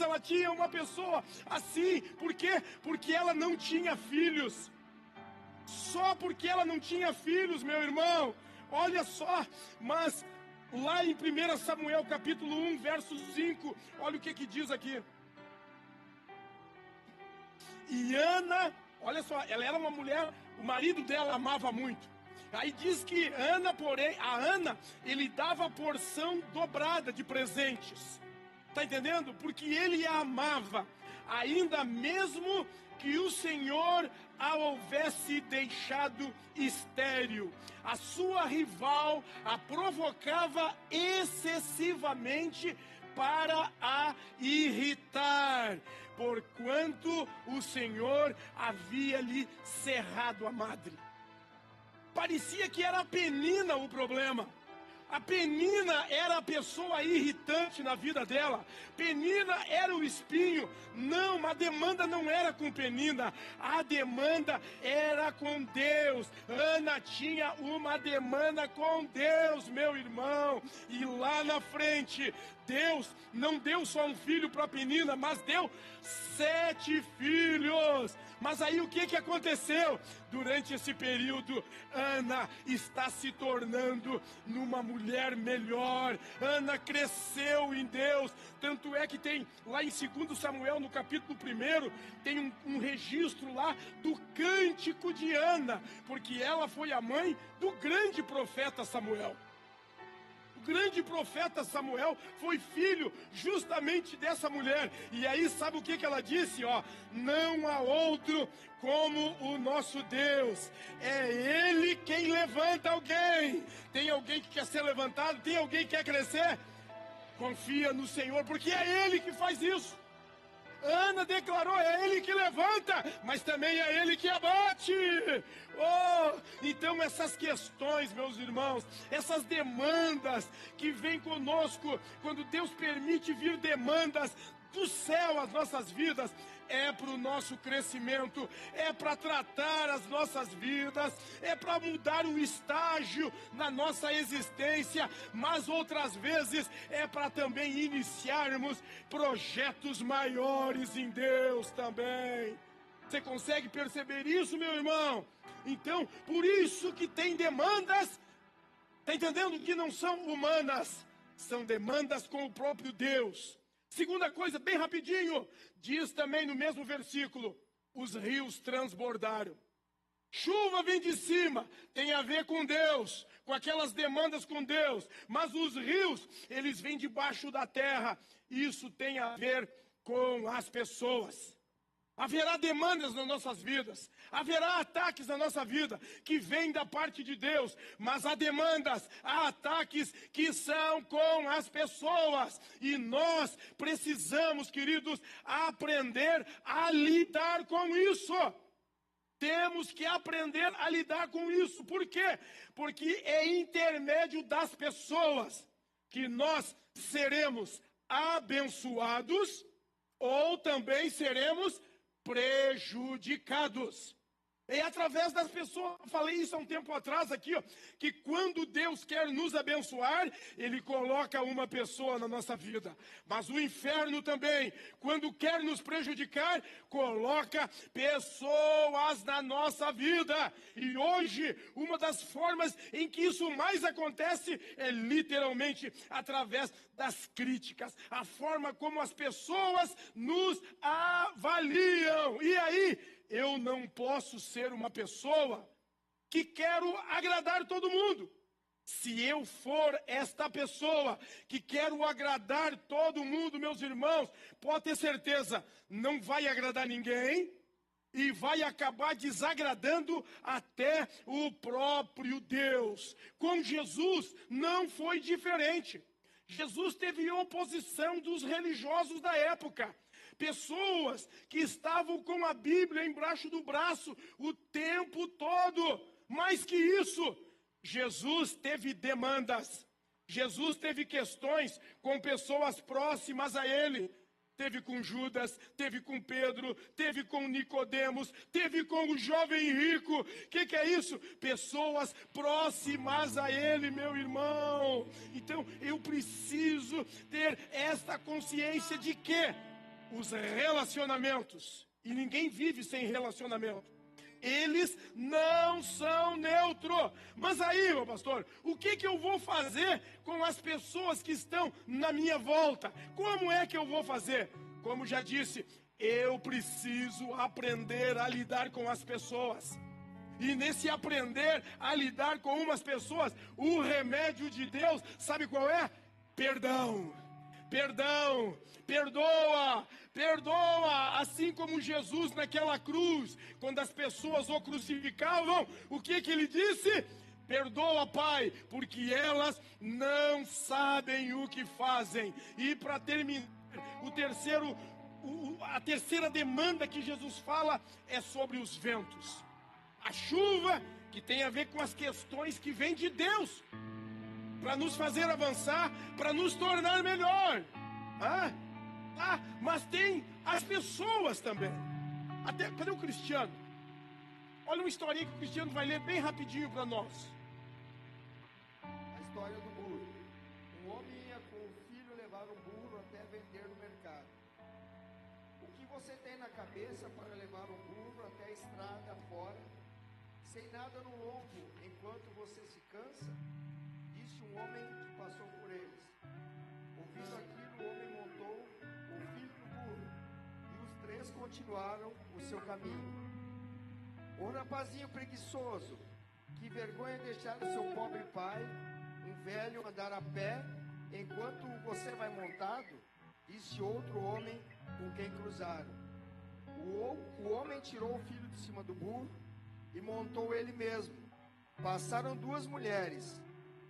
ela tinha uma pessoa assim. Por quê? Porque ela não tinha filhos. Só porque ela não tinha filhos, meu irmão. Olha só, mas lá em 1 Samuel capítulo 1, verso 5, olha o que diz aqui. E Ana, olha só, ela era uma mulher, o marido dela amava muito. Aí diz que Ana, porém, a Ana, ele dava porção dobrada de presentes. Tá entendendo? Porque ele a amava, ainda mesmo que o Senhor a houvesse deixado estéril. A sua rival a provocava excessivamente para a irritar, porquanto o Senhor havia lhe cerrado a madre. Parecia que era a Penina o problema. A Penina era a pessoa irritante na vida dela. Penina era o espinho. Não, a demanda não era com Penina. A demanda era com Deus. Ana tinha uma demanda com Deus, meu irmão. E lá na frente, Deus não deu só um filho para Penina, mas deu 7 filhos. Mas aí o que aconteceu? Durante esse período, Ana está se tornando numa mulher melhor. Ana cresceu em Deus. Tanto é que tem lá em 2 Samuel, no capítulo 1, tem um registro lá do cântico de Ana, porque ela foi a mãe do grande profeta Samuel. O grande profeta Samuel foi filho justamente dessa mulher. E aí sabe o que ela disse? Ó, não há outro como o nosso Deus. É Ele quem levanta alguém. Tem alguém que quer ser levantado? Tem alguém que quer crescer? Confia no Senhor, porque é Ele que faz isso. Ana declarou, é Ele que levanta, mas também é Ele que abate. Oh, então essas questões, meus irmãos, essas demandas que vêm conosco, quando Deus permite vir demandas do céu às nossas vidas, é para o nosso crescimento, é para tratar as nossas vidas, é para mudar um estágio na nossa existência, mas outras vezes é para também iniciarmos projetos maiores em Deus também. Você consegue perceber isso, meu irmão? Então, por isso que tem demandas, tá entendendo? Que não são humanas, são demandas com o próprio Deus. Segunda coisa, bem rapidinho, diz também no mesmo versículo, os rios transbordaram. Chuva vem de cima, tem a ver com Deus, com aquelas demandas com Deus, mas os rios, eles vêm debaixo da terra, isso tem a ver com as pessoas. Haverá demandas nas nossas vidas, haverá ataques na nossa vida que vêm da parte de Deus, mas há demandas, há ataques que são com as pessoas, e nós precisamos, queridos, aprender a lidar com isso. Temos que aprender a lidar com isso. Por quê? Porque é intermédio das pessoas que nós seremos abençoados ou também seremos prejudicados. É através das pessoas, eu falei isso há um tempo atrás aqui, ó, que quando Deus quer nos abençoar, Ele coloca uma pessoa na nossa vida. Mas o inferno também, quando quer nos prejudicar, coloca pessoas na nossa vida. E hoje, uma das formas em que isso mais acontece é literalmente através das críticas. A forma como as pessoas nos avaliam. E aí, eu não posso ser uma pessoa que quero agradar todo mundo. Se eu for esta pessoa que quero agradar todo mundo, meus irmãos, pode ter certeza, não vai agradar ninguém e vai acabar desagradando até o próprio Deus. Com Jesus não foi diferente. Jesus teve oposição dos religiosos da época. Pessoas que estavam com a Bíblia embaixo do braço o tempo todo. Mais que isso, Jesus teve demandas. Jesus teve questões com pessoas próximas a Ele. Teve com Judas, teve com Pedro, teve com Nicodemos, teve com o jovem rico. O que é isso? Pessoas próximas a Ele, meu irmão. Então, eu preciso ter esta consciência de que os relacionamentos, e ninguém vive sem relacionamento, eles não são neutros. Mas aí, meu pastor, o que eu vou fazer com as pessoas que estão na minha volta? Como é que eu vou fazer? Como já disse, eu preciso aprender a lidar com as pessoas. E nesse aprender a lidar com umas pessoas, o remédio de Deus, sabe qual é? Perdão. Perdão, perdoa, perdoa, assim como Jesus naquela cruz, quando as pessoas o crucificavam, o que ele disse? Perdoa, Pai, porque elas não sabem o que fazem. E para terminar, a terceira demanda que Jesus fala é sobre os ventos. A chuva, que tem a ver com as questões que vêm de Deus, para nos fazer avançar, para nos tornar melhor. Mas tem as pessoas também. Cadê o Cristiano? Olha uma historinha que o Cristiano vai ler bem rapidinho para nós. A história do burro. Um homem ia com o filho levar um burro até vender no mercado. O que você tem na cabeça para levar um burro até a estrada fora, sem nada no lombo, enquanto você se cansa? Disse um homem que passou por eles. Ouvindo aquilo, o homem montou o filho no burro, e os três continuaram o seu caminho. O rapazinho preguiçoso, que vergonha deixar o seu pobre pai, um velho, andar a pé, enquanto você vai montado, disse outro homem com quem cruzaram. O homem tirou o filho de cima do burro e montou ele mesmo. Passaram duas mulheres,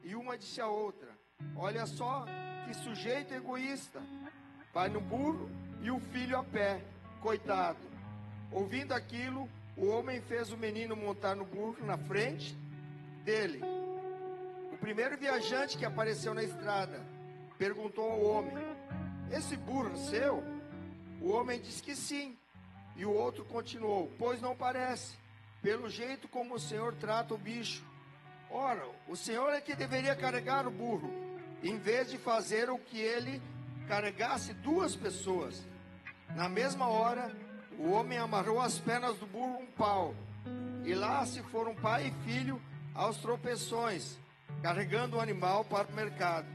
e uma disse à outra: olha só que sujeito egoísta, vai no burro e o filho a pé, coitado. Ouvindo aquilo, o homem fez o menino montar no burro na frente dele. O primeiro viajante que apareceu na estrada perguntou ao homem: esse burro é seu? O homem disse que sim. E o outro continuou: pois não parece, pelo jeito como o senhor trata o bicho. Ora, o senhor é que deveria carregar o burro, em vez de fazer o que ele carregasse duas pessoas. Na mesma hora, o homem amarrou as pernas do burro um pau, e lá se foram pai e filho aos tropeções, carregando o animal para o mercado.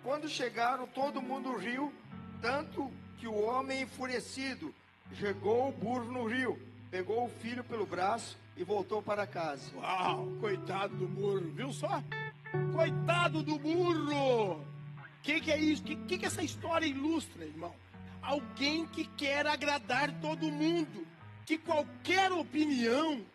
Quando chegaram, todo mundo riu, tanto que o homem, enfurecido, jogou o burro no rio, pegou o filho pelo braço e voltou para casa. Uau, coitado do burro, viu só? Coitado do burro! O que é isso? O que essa história ilustra, irmão? alguém que quer agradar todo mundo, que qualquer opinião,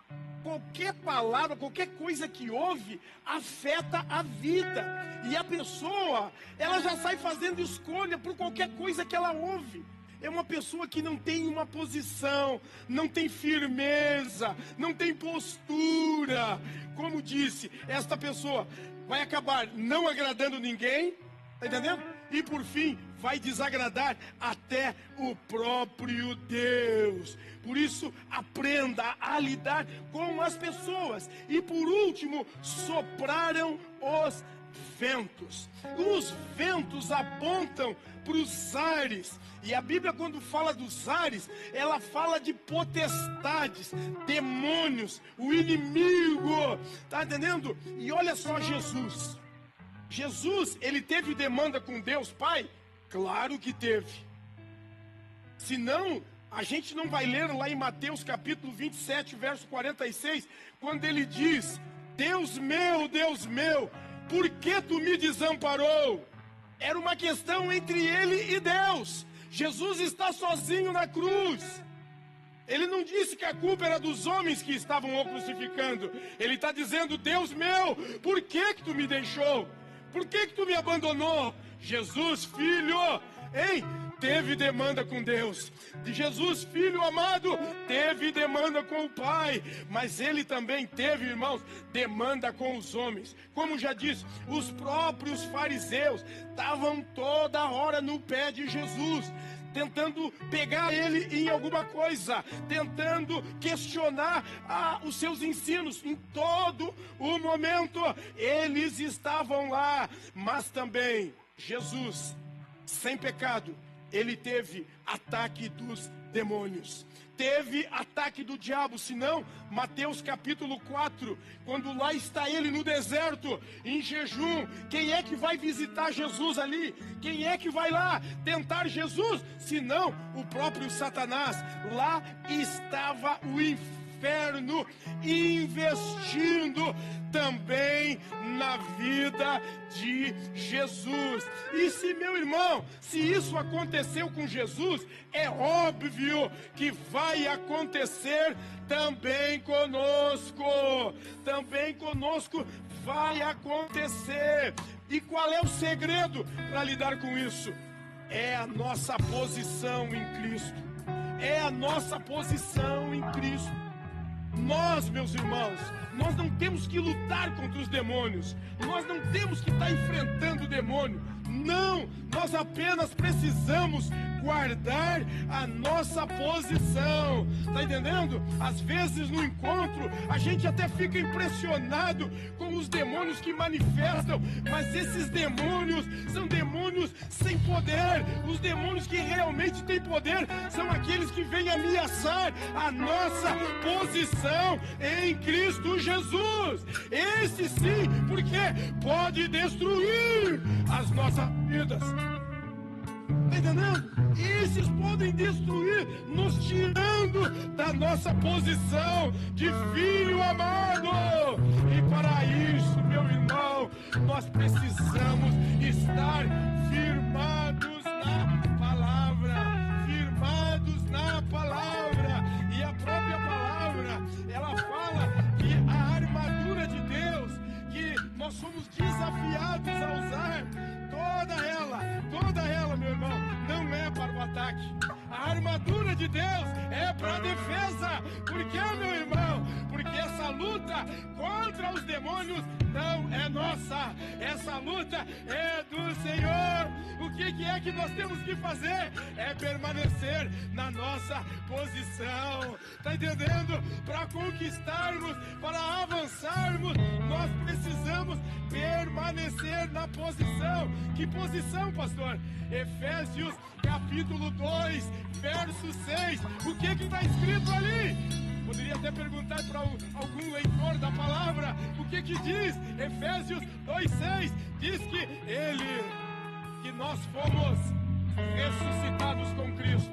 qualquer palavra, qualquer coisa que ouve, afeta a vida. E a pessoa, ela já sai fazendo escolha por qualquer coisa que ela ouve. É uma pessoa que não tem uma posição, não tem firmeza, não tem postura. Como disse, esta pessoa vai acabar não agradando ninguém, tá entendendo? E por fim, vai desagradar até o próprio Deus. Por isso, aprenda a lidar com as pessoas. E por último, sopraram os ventos. Os ventos apontam para os ares. E a Bíblia, quando fala dos ares, ela fala de potestades, demônios, o inimigo. Tá entendendo? E olha só Jesus. Jesus, ele teve demanda com Deus Pai? Claro que teve. Senão, a gente não vai ler lá em Mateus capítulo 27, verso 46, quando ele diz: Deus meu, por que tu me desamparou? Era uma questão entre ele e Deus. Jesus está sozinho na cruz. Ele não disse que a culpa era dos homens que estavam o crucificando. Ele está dizendo: Deus meu, por que tu me deixou? Por que tu me abandonou? Jesus, filho, hein? Teve demanda com Deus. De Jesus, filho amado, teve demanda com o Pai. Mas ele também teve, irmãos, demanda com os homens. Como já disse, os próprios fariseus estavam toda hora no pé de Jesus, tentando pegar ele em alguma coisa, tentando questionar os seus ensinos. Em todo o momento, eles estavam lá. Mas também, Jesus, sem pecado, ele teve ataque dos demônios. Teve ataque do diabo, senão, Mateus capítulo 4, quando lá está ele no deserto, em jejum, quem é que vai visitar Jesus ali? Quem é que vai lá tentar Jesus? Senão, o próprio Satanás. Lá estava o inferno investindo também na vida de Jesus. E se, meu irmão, se isso aconteceu com Jesus, é óbvio que vai acontecer também conosco. Também conosco vai acontecer. E qual é o segredo para lidar com isso? É a nossa posição em Cristo. É a nossa posição em Cristo. Nós, meus irmãos, nós não temos que lutar contra os demônios. Nós não temos que estar enfrentando o demônio. Não, nós apenas precisamos guardar a nossa posição. Tá entendendo? Às vezes no encontro a gente até fica impressionado com os demônios que manifestam, mas esses demônios são demônios sem poder. Os demônios que realmente têm poder são aqueles que vêm ameaçar a nossa posição em Cristo Jesus. Esse sim, porque pode destruir as nossas vidas. Tá entendendo? Esses podem destruir, nos tirando da nossa posição de filho amado. E para isso, meu irmão, nós precisamos estar firmados na palavra. Firmados na palavra. E a própria palavra, ela fala que a armadura de Deus, que nós somos desafiados a usar, toda ela, meu irmão, não é para o ataque. A armadura de Deus é para a defesa. Por quê, meu irmão? Porque essa luta contra os demônios não é nossa. Essa luta é do Senhor. O que é que nós temos que fazer? É permanecer na nossa posição. Tá entendendo? Para conquistarmos, para avançarmos, nós precisamos permanecer na posição. Que posição, pastor? Efésios capítulo 2, verso 6. O que está escrito ali? Poderia até perguntar para algum leitor da palavra. O que diz? Efésios 2,6 diz que nós fomos ressuscitados com Cristo.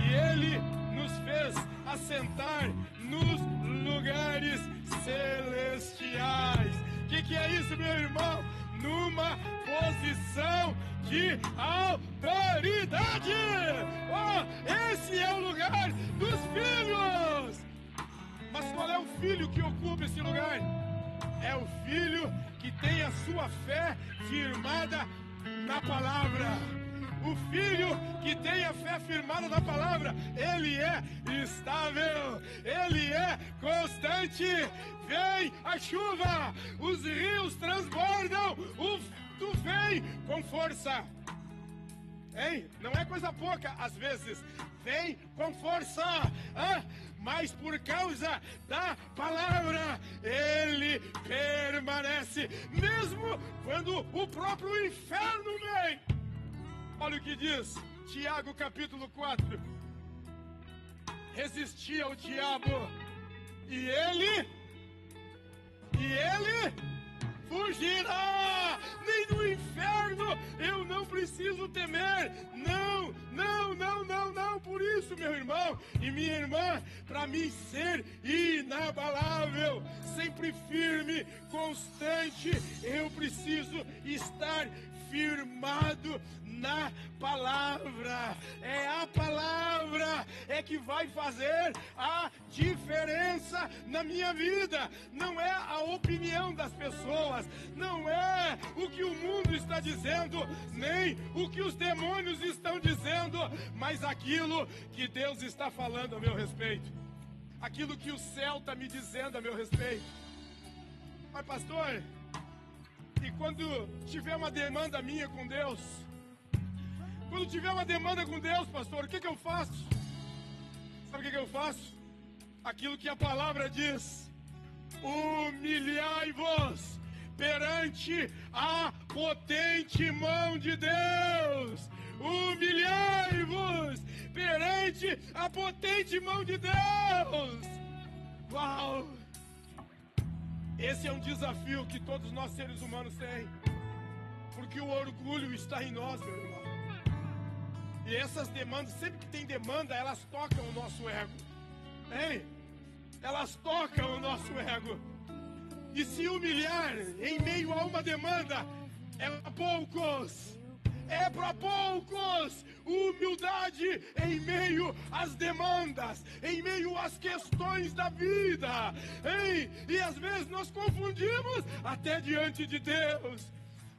E Ele nos fez assentar nos lugares celestiais. O que é isso, meu irmão? Numa posição de autoridade. Oh, esse é o lugar dos filhos. Mas qual é o filho que ocupa esse lugar? É o filho que tem a sua fé firmada na palavra. O filho que tem a fé firmada na palavra, ele é estável, ele é constante. Vem a chuva, os rios transbordam, o vento vem com força. Hein? Não é coisa pouca, às vezes, vem com força. Mas por causa da palavra, ele permanece, mesmo quando o próprio inferno vem. Olha o que diz Tiago capítulo 4. Resistir ao diabo e ele fugirá. Nem do inferno eu não preciso temer. Não. Por isso, meu irmão e minha irmã, para mim ser inabalável, sempre firme, constante, eu preciso estar firmado na palavra. É a palavra que vai fazer a diferença na minha vida. Não é a opinião das pessoas, não é o que o mundo está dizendo, nem o que os demônios estão dizendo, mas aquilo que Deus está falando a meu respeito, aquilo que o céu está me dizendo a meu respeito. Mas pastor, e quando tiver uma demanda minha com Deus? Quando tiver uma demanda com Deus, pastor, o que eu faço? Sabe o que eu faço? Aquilo que a palavra diz: humilhai-vos perante a potente mão de Deus. Humilhai-vos perante a potente mão de Deus. Uau! Esse é um desafio que todos nós seres humanos têm, porque o orgulho está em nós, meu irmão. E essas demandas, sempre que tem demanda, elas tocam o nosso ego. Hein? Elas tocam o nosso ego. E se humilhar em meio a uma demanda é para poucos. É para poucos. Humildade em meio às demandas, em meio às questões da vida. Hein? E às vezes nós confundimos até diante de Deus.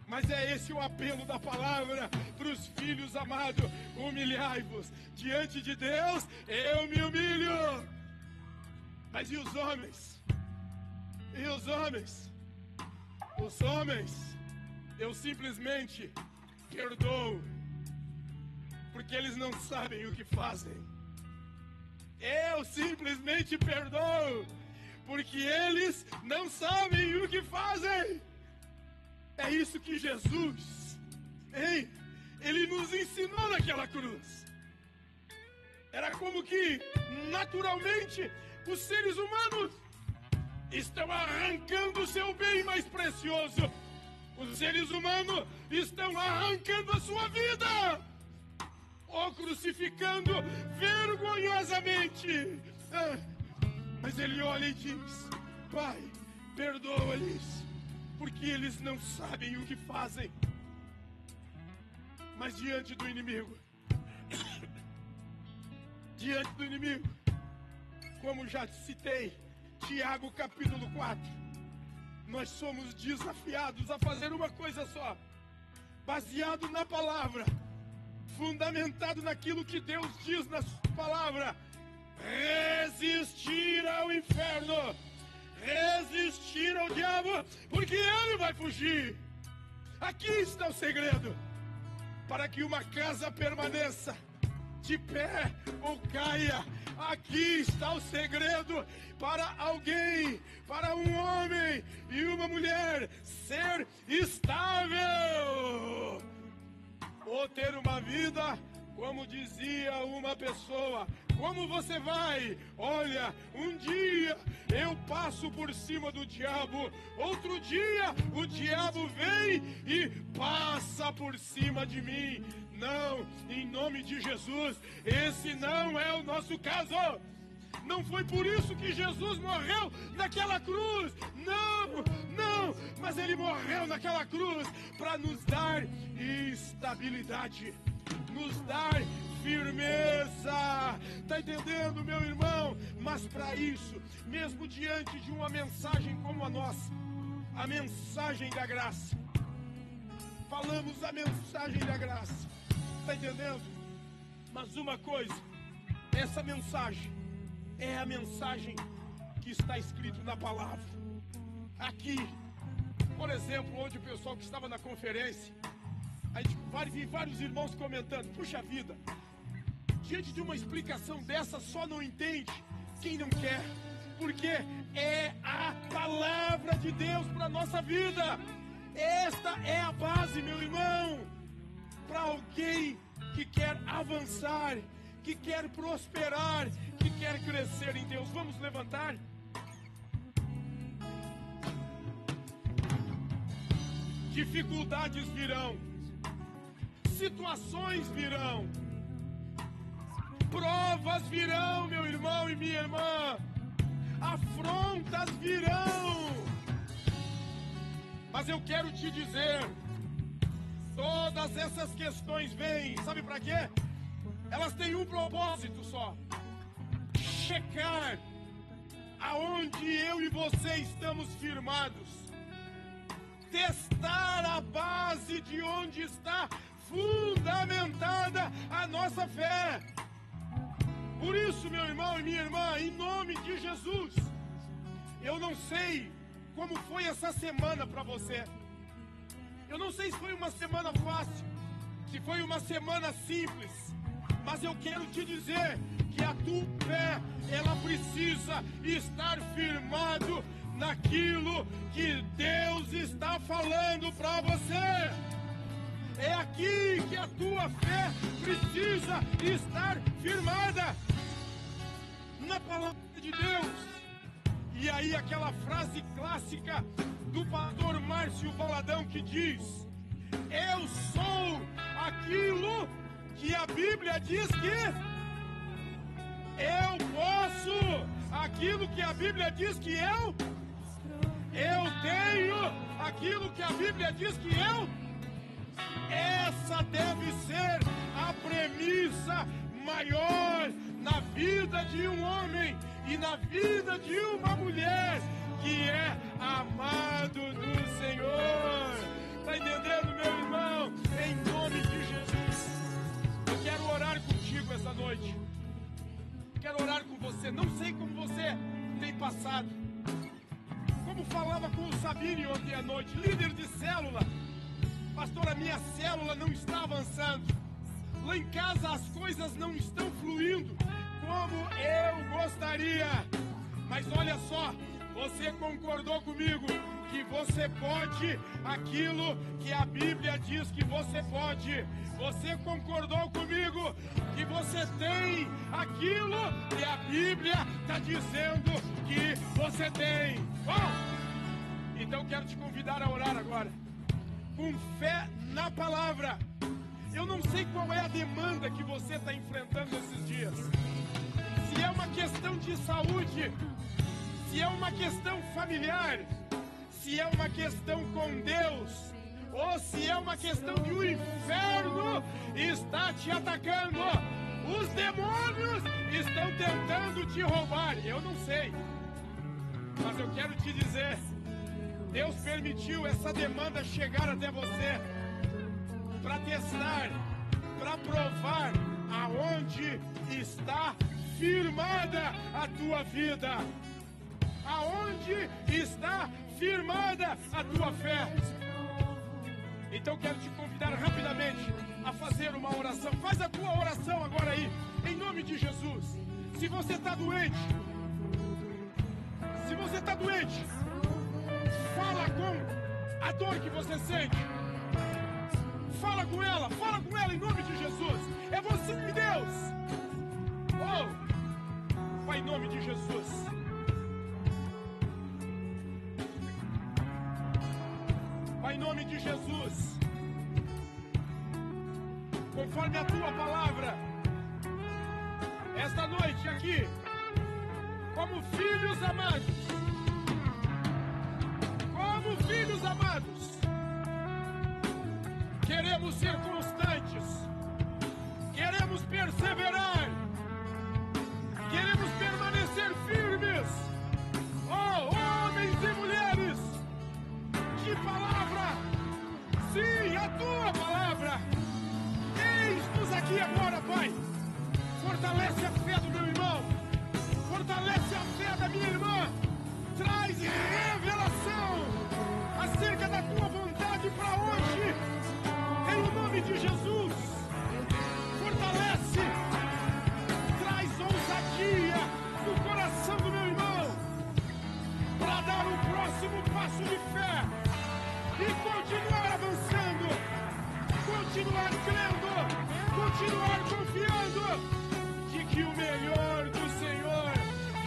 Mas é esse o apelo da palavra para os filhos amados: humilhai-vos diante de Deus, eu me humilho. Mas e os homens? E os homens? Os homens, eu simplesmente perdoo, porque eles não sabem o que fazem. Eu simplesmente perdoo, porque eles não sabem o que fazem. É isso que Jesus, hein? Ele nos ensinou naquela cruz. Era como que, naturalmente, os seres humanos estão arrancando o seu bem mais precioso. Os seres humanos estão arrancando a sua vida, ou crucificando vergonhosamente. Mas ele olha e diz: Pai, perdoa-lhes, porque eles não sabem o que fazem. Mas diante do inimigo, como já citei, Tiago capítulo 4, nós somos desafiados a fazer uma coisa só, baseado na palavra, fundamentado naquilo que Deus diz na sua palavra: resistir ao inferno, resistir ao diabo, porque ele vai fugir. Aqui está o segredo para que uma casa permaneça de pé ou caia. Aqui está o segredo para alguém, para um homem e uma mulher ser estável, ou ter uma vida, como dizia uma pessoa: como você vai? Olha, um dia eu passo por cima do diabo, outro dia o diabo vem e passa por cima de mim. Não, em nome de Jesus, esse não é o nosso caso. Não foi por isso que Jesus morreu naquela cruz. Não, mas Ele morreu naquela cruz para nos dar estabilidade, nos dar firmeza. Está entendendo, meu irmão? Mas para isso, mesmo diante de uma mensagem como a nossa, a mensagem da graça, falamos a mensagem da graça, está entendendo? Mas uma coisa, essa mensagem é a mensagem que está escrito na palavra. Aqui, por exemplo, onde o pessoal que estava na conferência, vi vários irmãos comentando: puxa vida, diante de uma explicação dessa, só não entende quem não quer, porque é a palavra de Deus para a nossa vida. Esta é a base, meu irmão, para alguém que quer avançar, que quer prosperar, que quer crescer em Deus. Vamos levantar. Dificuldades virão, situações virão, provas virão, meu irmão e minha irmã, afrontas virão. Mas eu quero te dizer, todas essas questões vêm, sabe para quê? Elas têm um propósito só: checar aonde eu e você estamos firmados, testar a base de onde está fundamentada a nossa fé. Por isso, meu irmão e minha irmã, em nome de Jesus, eu não sei como foi essa semana para você. Eu não sei se foi uma semana fácil, se foi uma semana simples, mas eu quero te dizer que a tua fé, ela precisa estar firmado naquilo que Deus está falando para você. É aqui que a tua fé precisa estar firmada, na palavra de Deus. E aí aquela frase clássica do pastor Márcio Valadão que diz: eu sou aquilo que a Bíblia diz que eu posso, aquilo que a Bíblia diz que eu tenho, aquilo que a Bíblia diz que eu. Essa deve ser a premissa maior na vida de um homem e na vida de uma mulher que é amado do Senhor. Está entendendo, meu irmão? Em nome de Jesus, eu quero orar contigo essa noite. Quero orar com você. Não sei como você tem passado. Como falava com o Sabine ontem à noite, líder de célula. Pastor, a minha célula não está avançando. Lá em casa as coisas não estão fluindo como eu gostaria. Mas olha só, você concordou comigo que você pode aquilo que a Bíblia diz que você pode. Você concordou comigo que você tem aquilo que a Bíblia está dizendo que você tem. Bom, então quero te convidar a orar agora, com fé na palavra. Eu não sei qual é a demanda que você está enfrentando esses dias. Se é uma questão de saúde, se é uma questão familiar, se é uma questão com Deus, ou se é uma questão de o inferno está te atacando. Os demônios estão tentando te roubar. Eu não sei, mas eu quero te dizer, Deus permitiu essa demanda chegar até você para testar, para provar aonde está firmada a tua vida, aonde está firmada a tua fé. Então quero te convidar rapidamente a fazer uma oração. Faz a tua oração agora aí, em nome de Jesus. Se você está doente, fala com a dor que você sente. Fala com ela em nome de Jesus. É você e Deus. Oh, Pai, em nome de Jesus. Pai, em nome de Jesus. Conforme a tua palavra, esta noite aqui, como filhos amados, amados, queremos ser constantes, queremos perseverar, queremos permanecer firmes. Oh, homens e mulheres, de palavra, sim, a tua palavra. Eis-nos aqui agora, Pai. Fortalece a fé do meu irmão, fortalece a fé da minha irmã, traz revelação acerca da tua vontade para hoje, em nome de Jesus. Fortalece, traz ousadia no coração do meu irmão, para dar o próximo passo de fé e continuar avançando, continuar crendo, continuar confiando de que o melhor do Senhor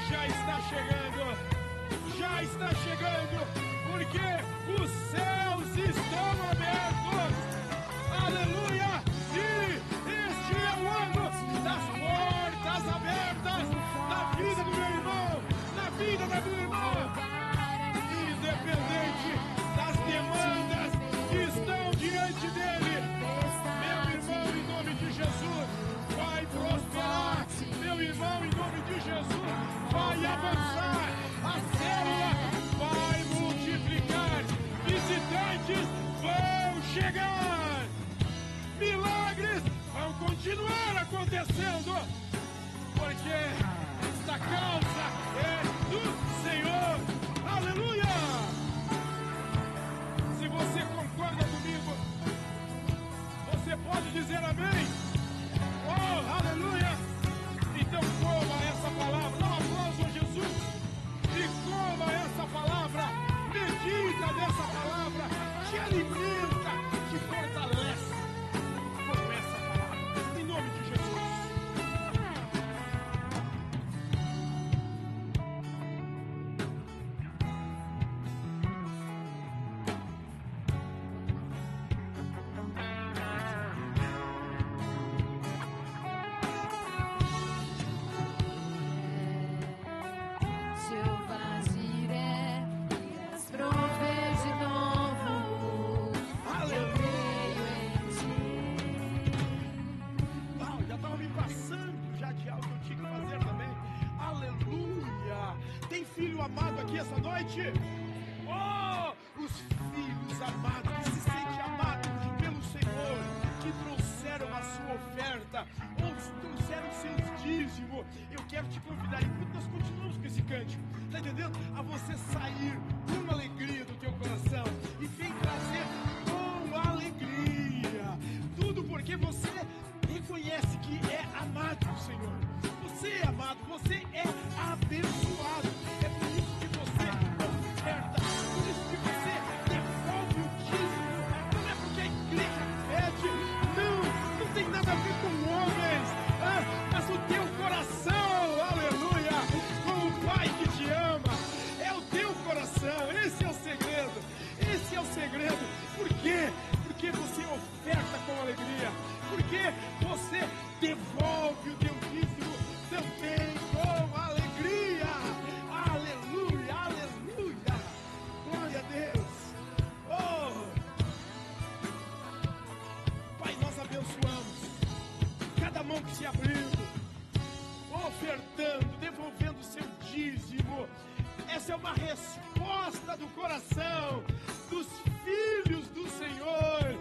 já está chegando, porque os céus estão abertos, aleluia, e este é o ano das portas abertas na vida do meu irmão, na vida da minha irmã, independente das demandas que estão diante dele. Meu irmão, em nome de Jesus, vai prosperar. Meu irmão, em nome de Jesus, vai avançar. A célula vai multiplicar. Visitantes vão chegar. Milagres vão continuar acontecendo. Porque esta causa é do Senhor. Aleluia! Se você concorda comigo, você pode dizer amém. Oh, aleluia! Então coma essa palavra, dá um aplauso a Jesus e coma essa palavra, medita nessa palavra, te alimenta, te fortalece com essa palavra, em nome de Jesus. Amado aqui essa noite, oh, os filhos amados que se sentem amados pelo Senhor, que trouxeram a sua oferta, ou trouxeram seus dízimos. Eu quero te convidar, enquanto nós continuamos com esse cântico, tá entendendo? A você sair com alegria do teu coração e vem trazer com alegria tudo, porque você reconhece que é amado do Senhor. Você é amado, você é abençoado. É por isso que você oferta, por isso que você devolve o dízimo. Não é porque a igreja pede, não tem nada a ver com homens, mas o teu coração, aleluia, com o Pai que te ama, é o teu coração. Esse é o segredo, Por quê? Porque você oferta com alegria, porque você devolve o teu dízimo também com alegria. Aleluia, aleluia, glória a Deus. Oh, Pai, nós abençoamos cada mão que se abriu, ofertando, devolvendo seu dízimo. Essa é uma resposta do coração dos filhos do Senhor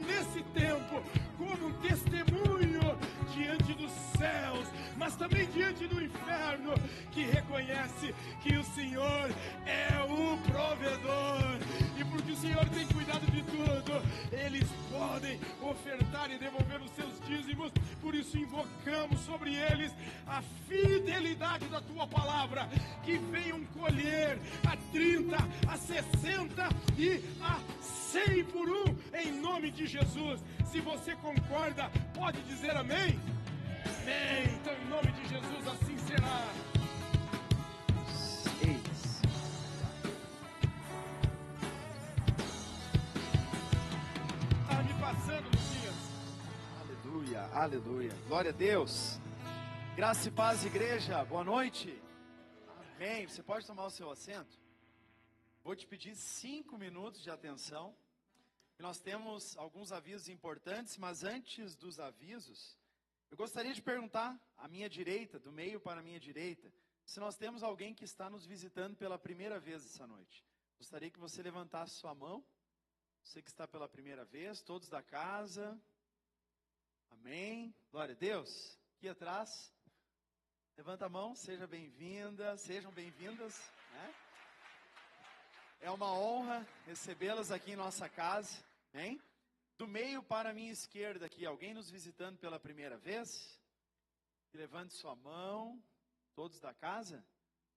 nesse tempo, como um testemunho diante dos céus, mas também diante do inferno, que reconhece que o Senhor é o provedor, e porque o Senhor tem cuidado de tudo, eles podem ofertar e devolver os seus dízimos. Por isso invocamos sobre eles a fidelidade da tua palavra, que venham colher a 30, a 60 e a 100 por um, em nome de Jesus. Se você concorda, pode dizer amém? Amém. Então, em nome de Jesus, assim será. Está me passando, Lucias. Aleluia, aleluia. Glória a Deus. Graça e paz, igreja. Boa noite. Amém. Você pode tomar o seu assento? Vou te pedir 5 minutos de atenção. Nós temos alguns avisos importantes, mas antes dos avisos, eu gostaria de perguntar à minha direita, do meio para a minha direita, se nós temos alguém que está nos visitando pela primeira vez essa noite. Gostaria que você levantasse sua mão. Você que está pela primeira vez, todos da casa. Amém. Glória a Deus. Aqui atrás. Levanta a mão, seja bem-vinda, sejam bem-vindas, né? É uma honra recebê-las aqui em nossa casa, hein? Do meio para a minha esquerda aqui, alguém nos visitando pela primeira vez? Levante sua mão, todos da casa?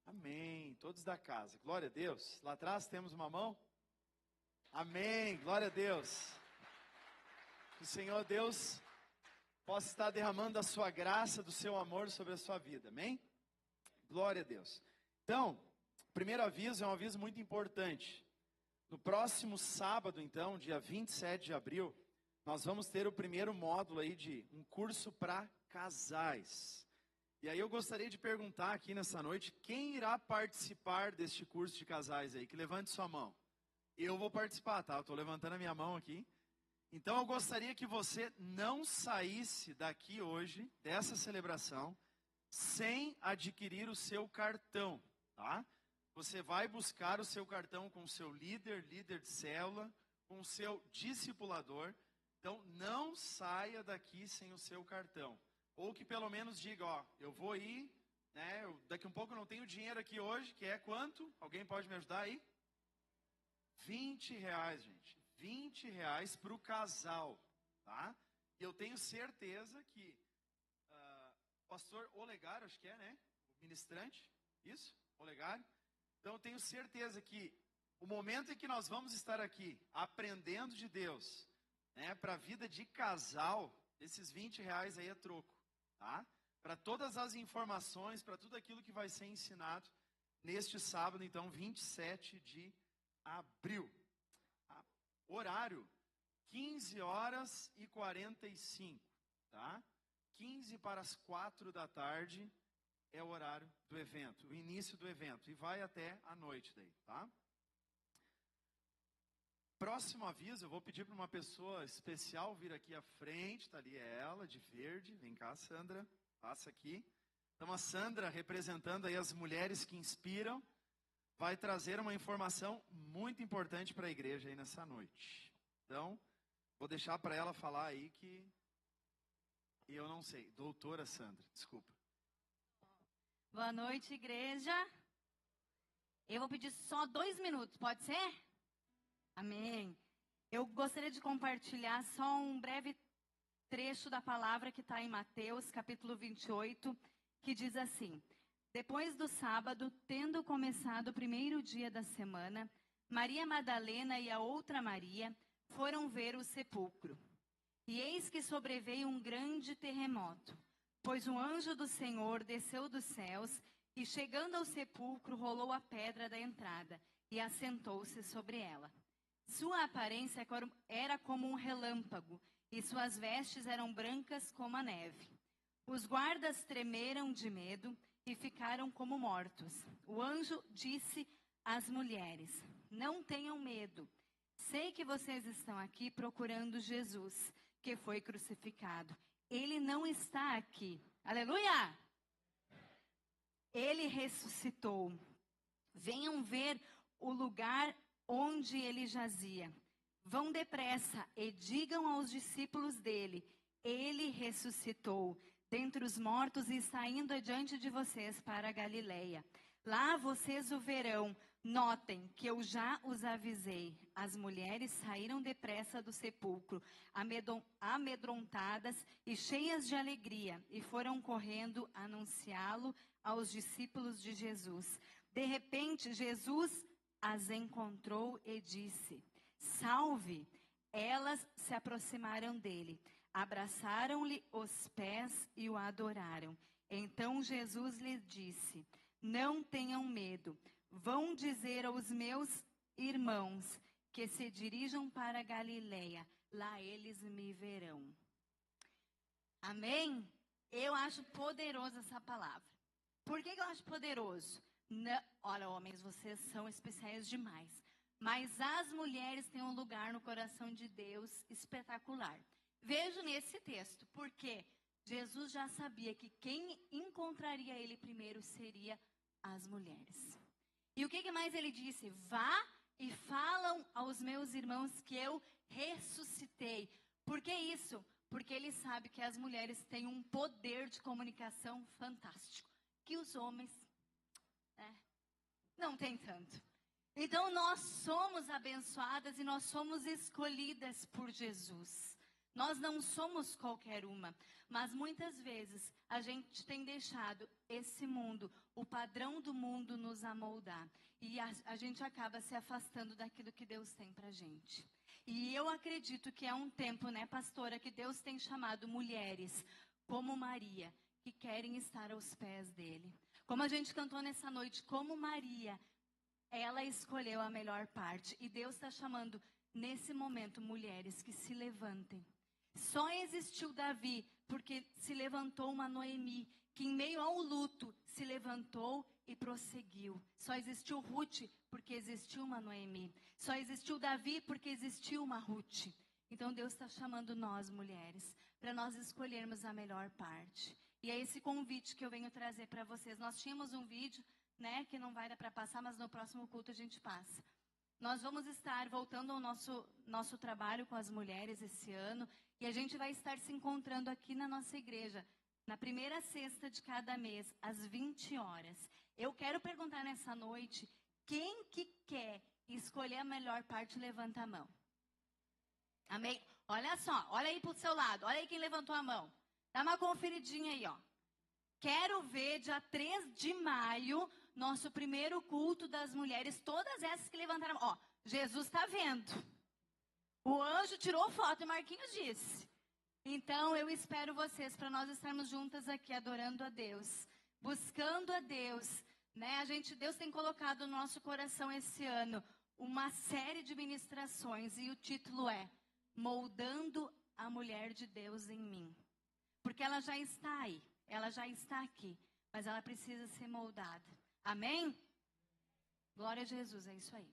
Amém, todos da casa, glória a Deus. Lá atrás temos uma mão? Amém, glória a Deus. Que o Senhor Deus possa estar derramando a sua graça, do seu amor sobre a sua vida, amém? Glória a Deus. Então, o primeiro aviso é um aviso muito importante. No próximo sábado, então, dia 27 de abril, nós vamos ter o primeiro módulo aí de um curso para casais. E aí eu gostaria de perguntar aqui nessa noite, quem irá participar deste curso de casais aí? Que levante sua mão. Eu vou participar, tá? Eu estou levantando a minha mão aqui. Então eu gostaria que você não saísse daqui hoje, dessa celebração, sem adquirir o seu cartão, tá? Você vai buscar o seu cartão com o seu líder de célula, com o seu discipulador. Então, não saia daqui sem o seu cartão. Ou que pelo menos diga, ó, eu vou ir, né? Daqui um pouco eu não tenho dinheiro aqui hoje, que é quanto? Alguém pode me ajudar aí? R$20, gente. R$20 para o casal, tá? E eu tenho certeza que o pastor Olegário, acho que é, né? O ministrante, isso? Olegário. Então, eu tenho certeza que o momento em que nós vamos estar aqui aprendendo de Deus, né, para a vida de casal, esses R$20 aí é troco, tá? Para todas as informações, para tudo aquilo que vai ser ensinado neste sábado, então, 27 de abril. Horário, 15h45, tá? 15 para as 4 da tarde. É o horário do evento, o início do evento. E vai até a noite daí, tá? Próximo aviso, eu vou pedir para uma pessoa especial vir aqui à frente. Tá ali ela, de verde. Vem cá, Sandra. Passa aqui. Então, a Sandra, representando aí as mulheres que inspiram, vai trazer uma informação muito importante para a igreja aí nessa noite. Então, vou deixar para ela falar aí que eu não sei. Doutora Sandra, desculpa. Boa noite, igreja. Eu vou pedir só 2 minutos, pode ser? Amém. Eu gostaria de compartilhar só um breve trecho da palavra que está em Mateus, capítulo 28, que diz assim: Depois do sábado, tendo começado o primeiro dia da semana, Maria Madalena e a outra Maria foram ver o sepulcro. E eis que sobreveio um grande terremoto. Pois um anjo do Senhor desceu dos céus e, chegando ao sepulcro, rolou a pedra da entrada e assentou-se sobre ela. Sua aparência era como um relâmpago e suas vestes eram brancas como a neve. Os guardas tremeram de medo e ficaram como mortos. O anjo disse às mulheres: Não tenham medo. Sei que vocês estão aqui procurando Jesus, que foi crucificado. Ele não está aqui. Aleluia! Ele ressuscitou. Venham ver o lugar onde ele jazia. Vão depressa e digam aos discípulos dele: Ele ressuscitou dentre os mortos e está indo adiante de vocês para a Galileia. Lá vocês o verão. Notem que eu já os avisei. As mulheres saíram depressa do sepulcro, amedrontadas e cheias de alegria, e foram correndo anunciá-lo aos discípulos de Jesus. De repente, Jesus as encontrou e disse: Salve! Elas se aproximaram dele, abraçaram-lhe os pés e o adoraram. Então Jesus lhes disse: Não tenham medo. Vão dizer aos meus irmãos que se dirijam para a Galileia. Lá eles me verão. Amém? Eu acho poderosa essa palavra. Por que eu acho poderoso? Olha, homens, vocês são especiais demais. Mas as mulheres têm um lugar no coração de Deus espetacular. Vejo nesse texto, porque Jesus já sabia que quem encontraria ele primeiro seria as mulheres. E o que mais ele disse? Vá e falam aos meus irmãos que eu ressuscitei. Por que isso? Porque ele sabe que as mulheres têm um poder de comunicação fantástico, que os homens não têm tanto. Então nós somos abençoadas e nós somos escolhidas por Jesus. Nós não somos qualquer uma, mas muitas vezes a gente tem deixado esse mundo, o padrão do mundo nos amoldar. E a gente acaba se afastando daquilo que Deus tem pra gente. E eu acredito que é um tempo, né, pastora, que Deus tem chamado mulheres como Maria, que querem estar aos pés dele. Como a gente cantou nessa noite, como Maria, ela escolheu a melhor parte. E Deus está chamando, nesse momento, mulheres que se levantem. Só existiu Davi porque se levantou uma Noemi, que em meio ao luto se levantou e prosseguiu. Só existiu Ruth porque existiu uma Noemi. Só existiu Davi porque existiu uma Ruth. Então Deus está chamando nós, mulheres, para nós escolhermos a melhor parte. E é esse convite que eu venho trazer para vocês. Nós tínhamos um vídeo, né, que não vai dar para passar, mas no próximo culto a gente passa. Nós vamos estar voltando ao nosso trabalho com as mulheres esse ano, e a gente vai estar se encontrando aqui na nossa igreja, na primeira sexta de cada mês, às 20 horas. Eu quero perguntar nessa noite, quem que quer escolher a melhor parte, levanta a mão. Amém? Olha só, olha aí pro seu lado, olha aí quem levantou a mão. Dá uma conferidinha aí, ó. Quero ver dia 3 de maio, nosso primeiro culto das mulheres, todas essas que levantaram. Ó, Jesus está vendo. O anjo tirou foto e Marquinhos disse. Então, eu espero vocês para nós estarmos juntas aqui adorando a Deus, buscando a Deus. Né? Deus tem colocado no nosso coração esse ano uma série de ministrações e o título é Moldando a Mulher de Deus em Mim. Porque ela já está aí, ela já está aqui, mas ela precisa ser moldada. Amém? Glória a Jesus, é isso aí.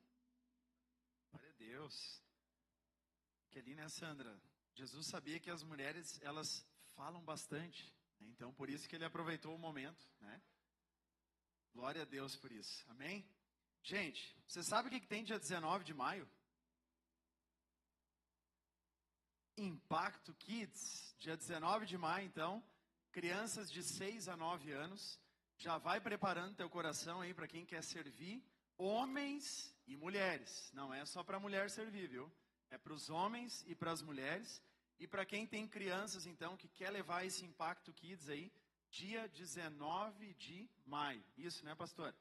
Glória a Deus. Que ali, né, Sandra? Jesus sabia que as mulheres, elas falam bastante, né? Então, por isso que ele aproveitou o momento, né? Glória a Deus por isso. Amém? Gente, você sabe o que tem dia 19 de maio? Impacto Kids, dia 19 de maio, então, crianças de 6 a 9 anos, já vai preparando teu coração aí para quem quer servir, homens e mulheres. Não é só para mulher servir, viu? É para os homens e para as mulheres. E para quem tem crianças, então, que quer levar esse Impacto Kids aí, dia 19 de maio. Isso, né, pastor?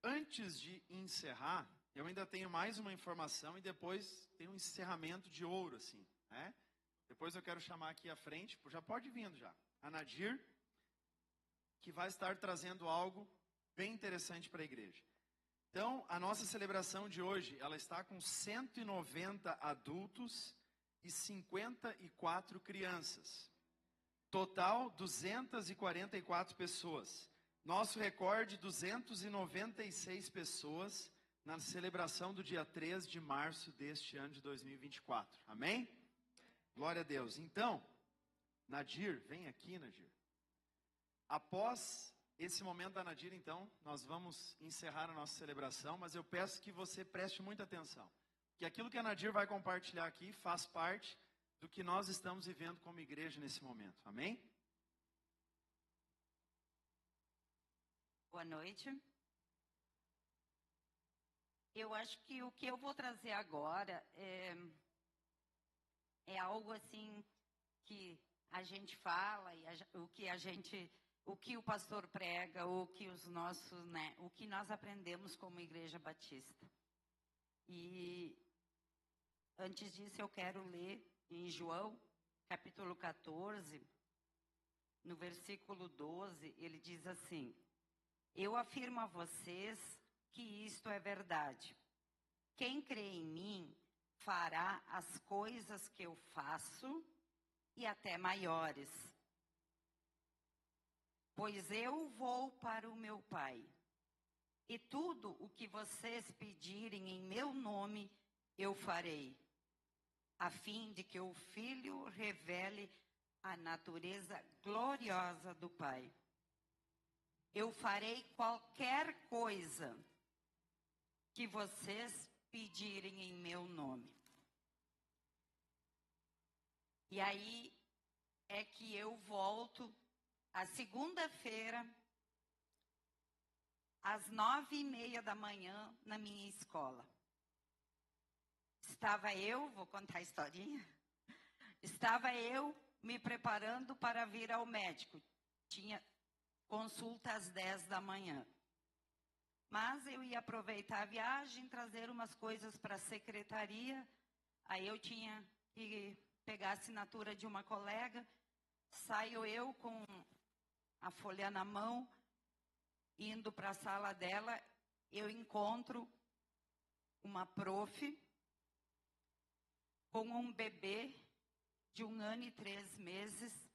Antes de encerrar, eu ainda tenho mais uma informação e depois tem um encerramento de ouro, assim, né? Depois eu quero chamar aqui à frente, já pode ir vindo já, a Nadir, que vai estar trazendo algo bem interessante para a igreja. Então, a nossa celebração de hoje, ela está com 190 adultos e 54 crianças. Total, 244 pessoas. Nosso recorde, 296 pessoas na celebração do dia 3 de março deste ano de 2024. Amém? Glória a Deus. Então, Nadir, vem aqui, Nadir. Após esse momento da Nadir, então, nós vamos encerrar a nossa celebração, mas eu peço que você preste muita atenção. Que aquilo que a Nadir vai compartilhar aqui faz parte do que nós estamos vivendo como igreja nesse momento. Amém? Boa noite. Eu acho que o que eu vou trazer agora é algo assim que a gente fala e o que o pastor prega, o que os nossos, né, o que nós aprendemos como Igreja Batista. E antes disso eu quero ler em João, capítulo 14, no versículo 12, ele diz assim: Eu afirmo a vocês que isto é verdade. Quem crê em mim fará as coisas que eu faço e até maiores. Pois eu vou para o meu Pai. E tudo o que vocês pedirem em meu nome, eu farei, a fim de que o Filho revele a natureza gloriosa do Pai. Eu farei qualquer coisa que vocês pedirem em meu nome. E aí é que eu volto a segunda-feira, às 9:30 da manhã, na minha escola. Vou contar a historinha. Estava eu me preparando para vir ao médico. Tinha consulta às 10 da manhã. Mas eu ia aproveitar a viagem, trazer umas coisas para a secretaria. Aí eu tinha que pegar a assinatura de uma colega. Saio eu com a folha na mão, indo para a sala dela. Eu encontro uma prof com um bebê de 1 ano e 3 meses,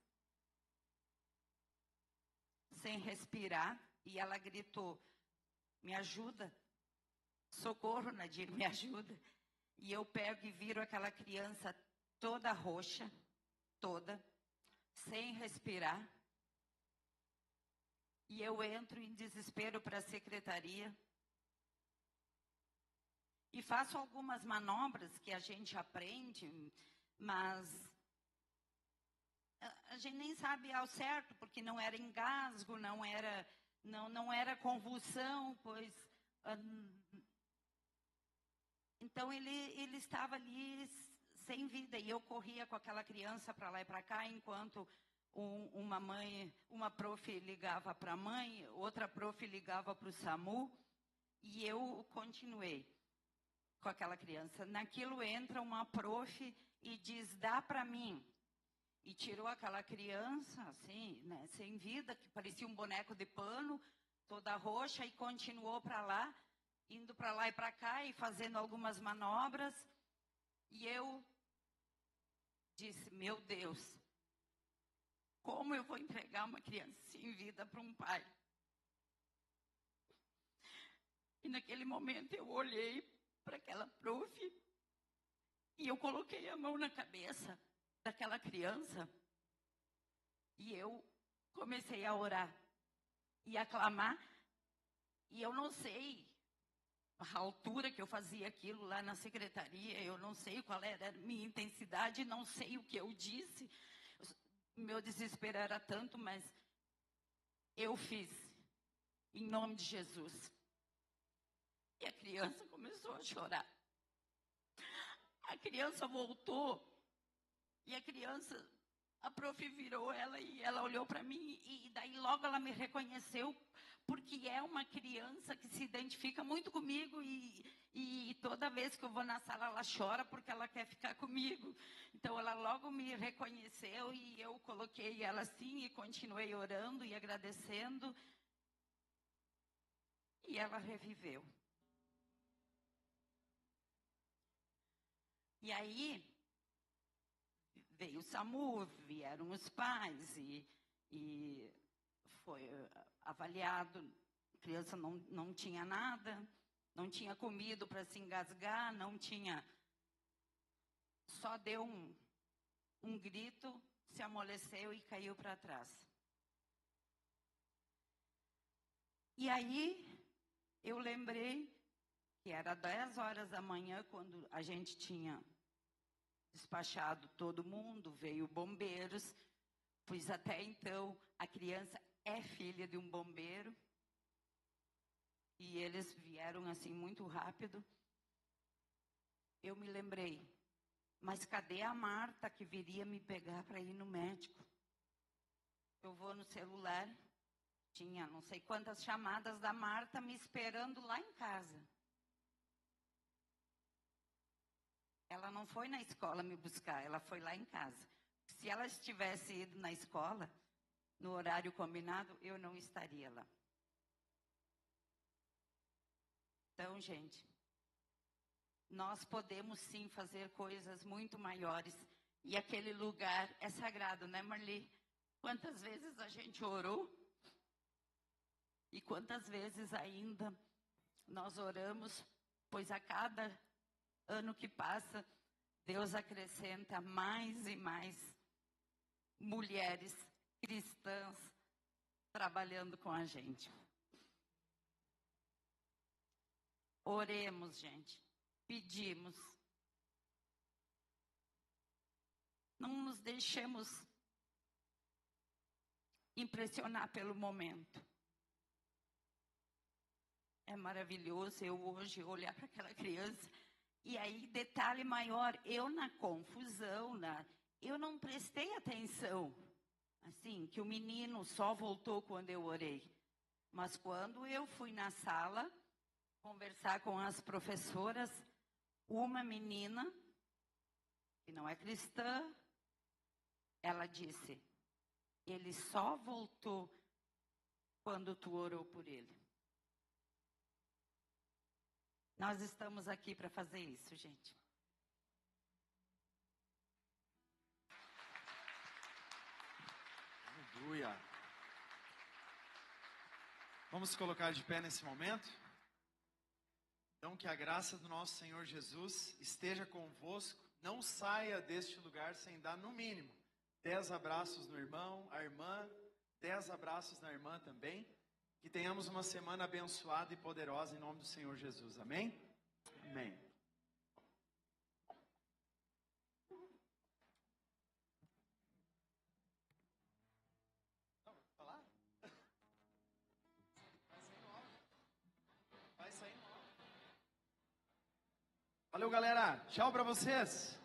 sem respirar, e ela gritou: me ajuda, socorro, Nadir, me ajuda. E eu pego e viro aquela criança toda roxa, toda, sem respirar. E eu entro em desespero para a secretaria. E faço algumas manobras que a gente aprende, mas a gente nem sabe ao certo, porque não era engasgo, não era convulsão, pois... Então ele estava ali sem vida, e eu corria com aquela criança para lá e para cá, enquanto uma prof ligava para a mãe, outra prof ligava para o SAMU, e eu continuei com aquela criança. Naquilo entra uma prof e diz: dá para mim. E tirou aquela criança, assim, né, sem vida, que parecia um boneco de pano, toda roxa, e continuou para lá, indo para lá e para cá, e fazendo algumas manobras. E eu disse: meu Deus, como eu vou entregar uma criança sem vida para um pai? E naquele momento eu olhei para aquela prof e eu coloquei a mão na cabeça daquela criança e eu comecei a orar e a clamar. E eu não sei a altura que eu fazia aquilo lá na secretaria, eu não sei qual era a minha intensidade, não sei o que eu disse. Meu desespero era tanto, mas eu fiz, em nome de Jesus. E a criança começou a chorar. A criança voltou, e a prof virou ela e ela olhou para mim, e daí logo ela me reconheceu, porque é uma criança que se identifica muito comigo, e toda vez que eu vou na sala ela chora porque ela quer ficar comigo. Então ela logo me reconheceu, e eu coloquei ela assim e continuei orando e agradecendo, e ela reviveu. E aí veio o SAMU, vieram os pais e foi avaliado. A criança não tinha nada, não tinha comido para se engasgar, não tinha... Só deu um grito, se amoleceu e caiu para trás. E aí eu lembrei que era 10 horas da manhã, quando a gente tinha despachado todo mundo, veio bombeiros, pois até então a criança é filha de um bombeiro, e eles vieram assim muito rápido. Eu me lembrei, mas cadê a Marta que viria me pegar para ir no médico? Eu vou no celular, tinha não sei quantas chamadas da Marta me esperando lá em casa. Ela não foi na escola me buscar, ela foi lá em casa. Se ela tivesse ido na escola, no horário combinado, eu não estaria lá. Então, gente, nós podemos sim fazer coisas muito maiores. E aquele lugar é sagrado, né, Marli? Quantas vezes a gente orou? E quantas vezes ainda Nós oramos, pois a cada ano que passa, Deus acrescenta mais e mais mulheres cristãs trabalhando com a gente. Oremos, gente. Pedimos. Não nos deixemos impressionar pelo momento. É maravilhoso eu hoje olhar para aquela criança. E aí, detalhe maior, eu na confusão, eu não prestei atenção. Assim, que o menino só voltou quando eu orei. Mas quando eu fui na sala conversar com as professoras, uma menina, que não é cristã, ela disse, ele só voltou quando tu orou por ele. Nós estamos aqui para fazer isso, gente. Aleluia. Vamos colocar de pé nesse momento? Então, que a graça do nosso Senhor Jesus esteja convosco. Não saia deste lugar sem dar, no mínimo, 10 abraços no irmão, a irmã, 10 abraços na irmã também. Que tenhamos uma semana abençoada e poderosa em nome do Senhor Jesus. Amém? Amém. Não, falar? Vai sair no áudio. Valeu, galera. Tchau pra vocês.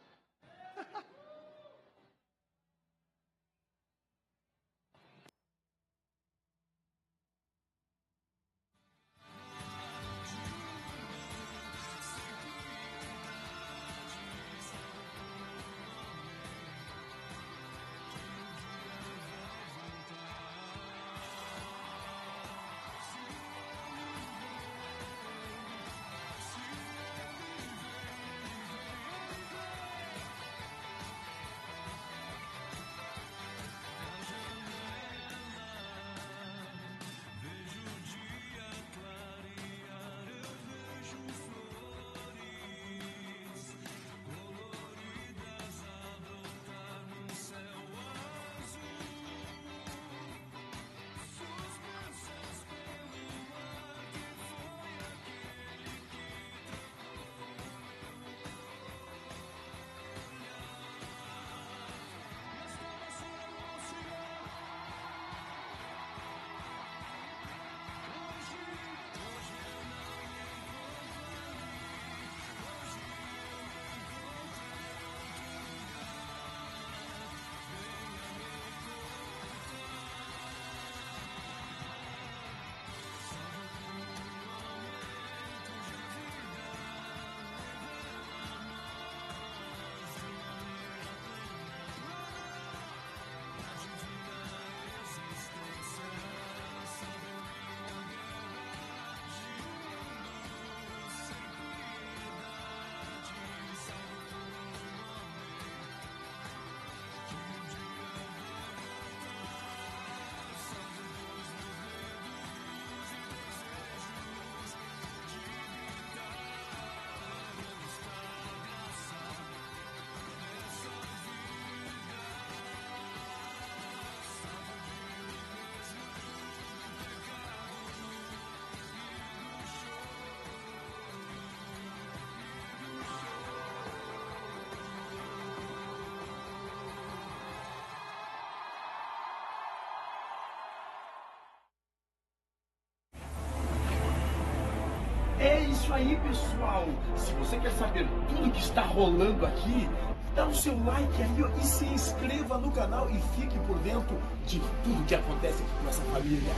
É isso aí, pessoal. Se você quer saber tudo que está rolando aqui, dá o seu like aí ó, e se inscreva no canal e fique por dentro de tudo que acontece aqui com essa família.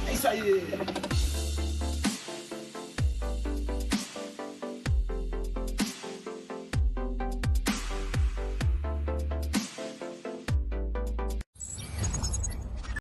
É isso aí.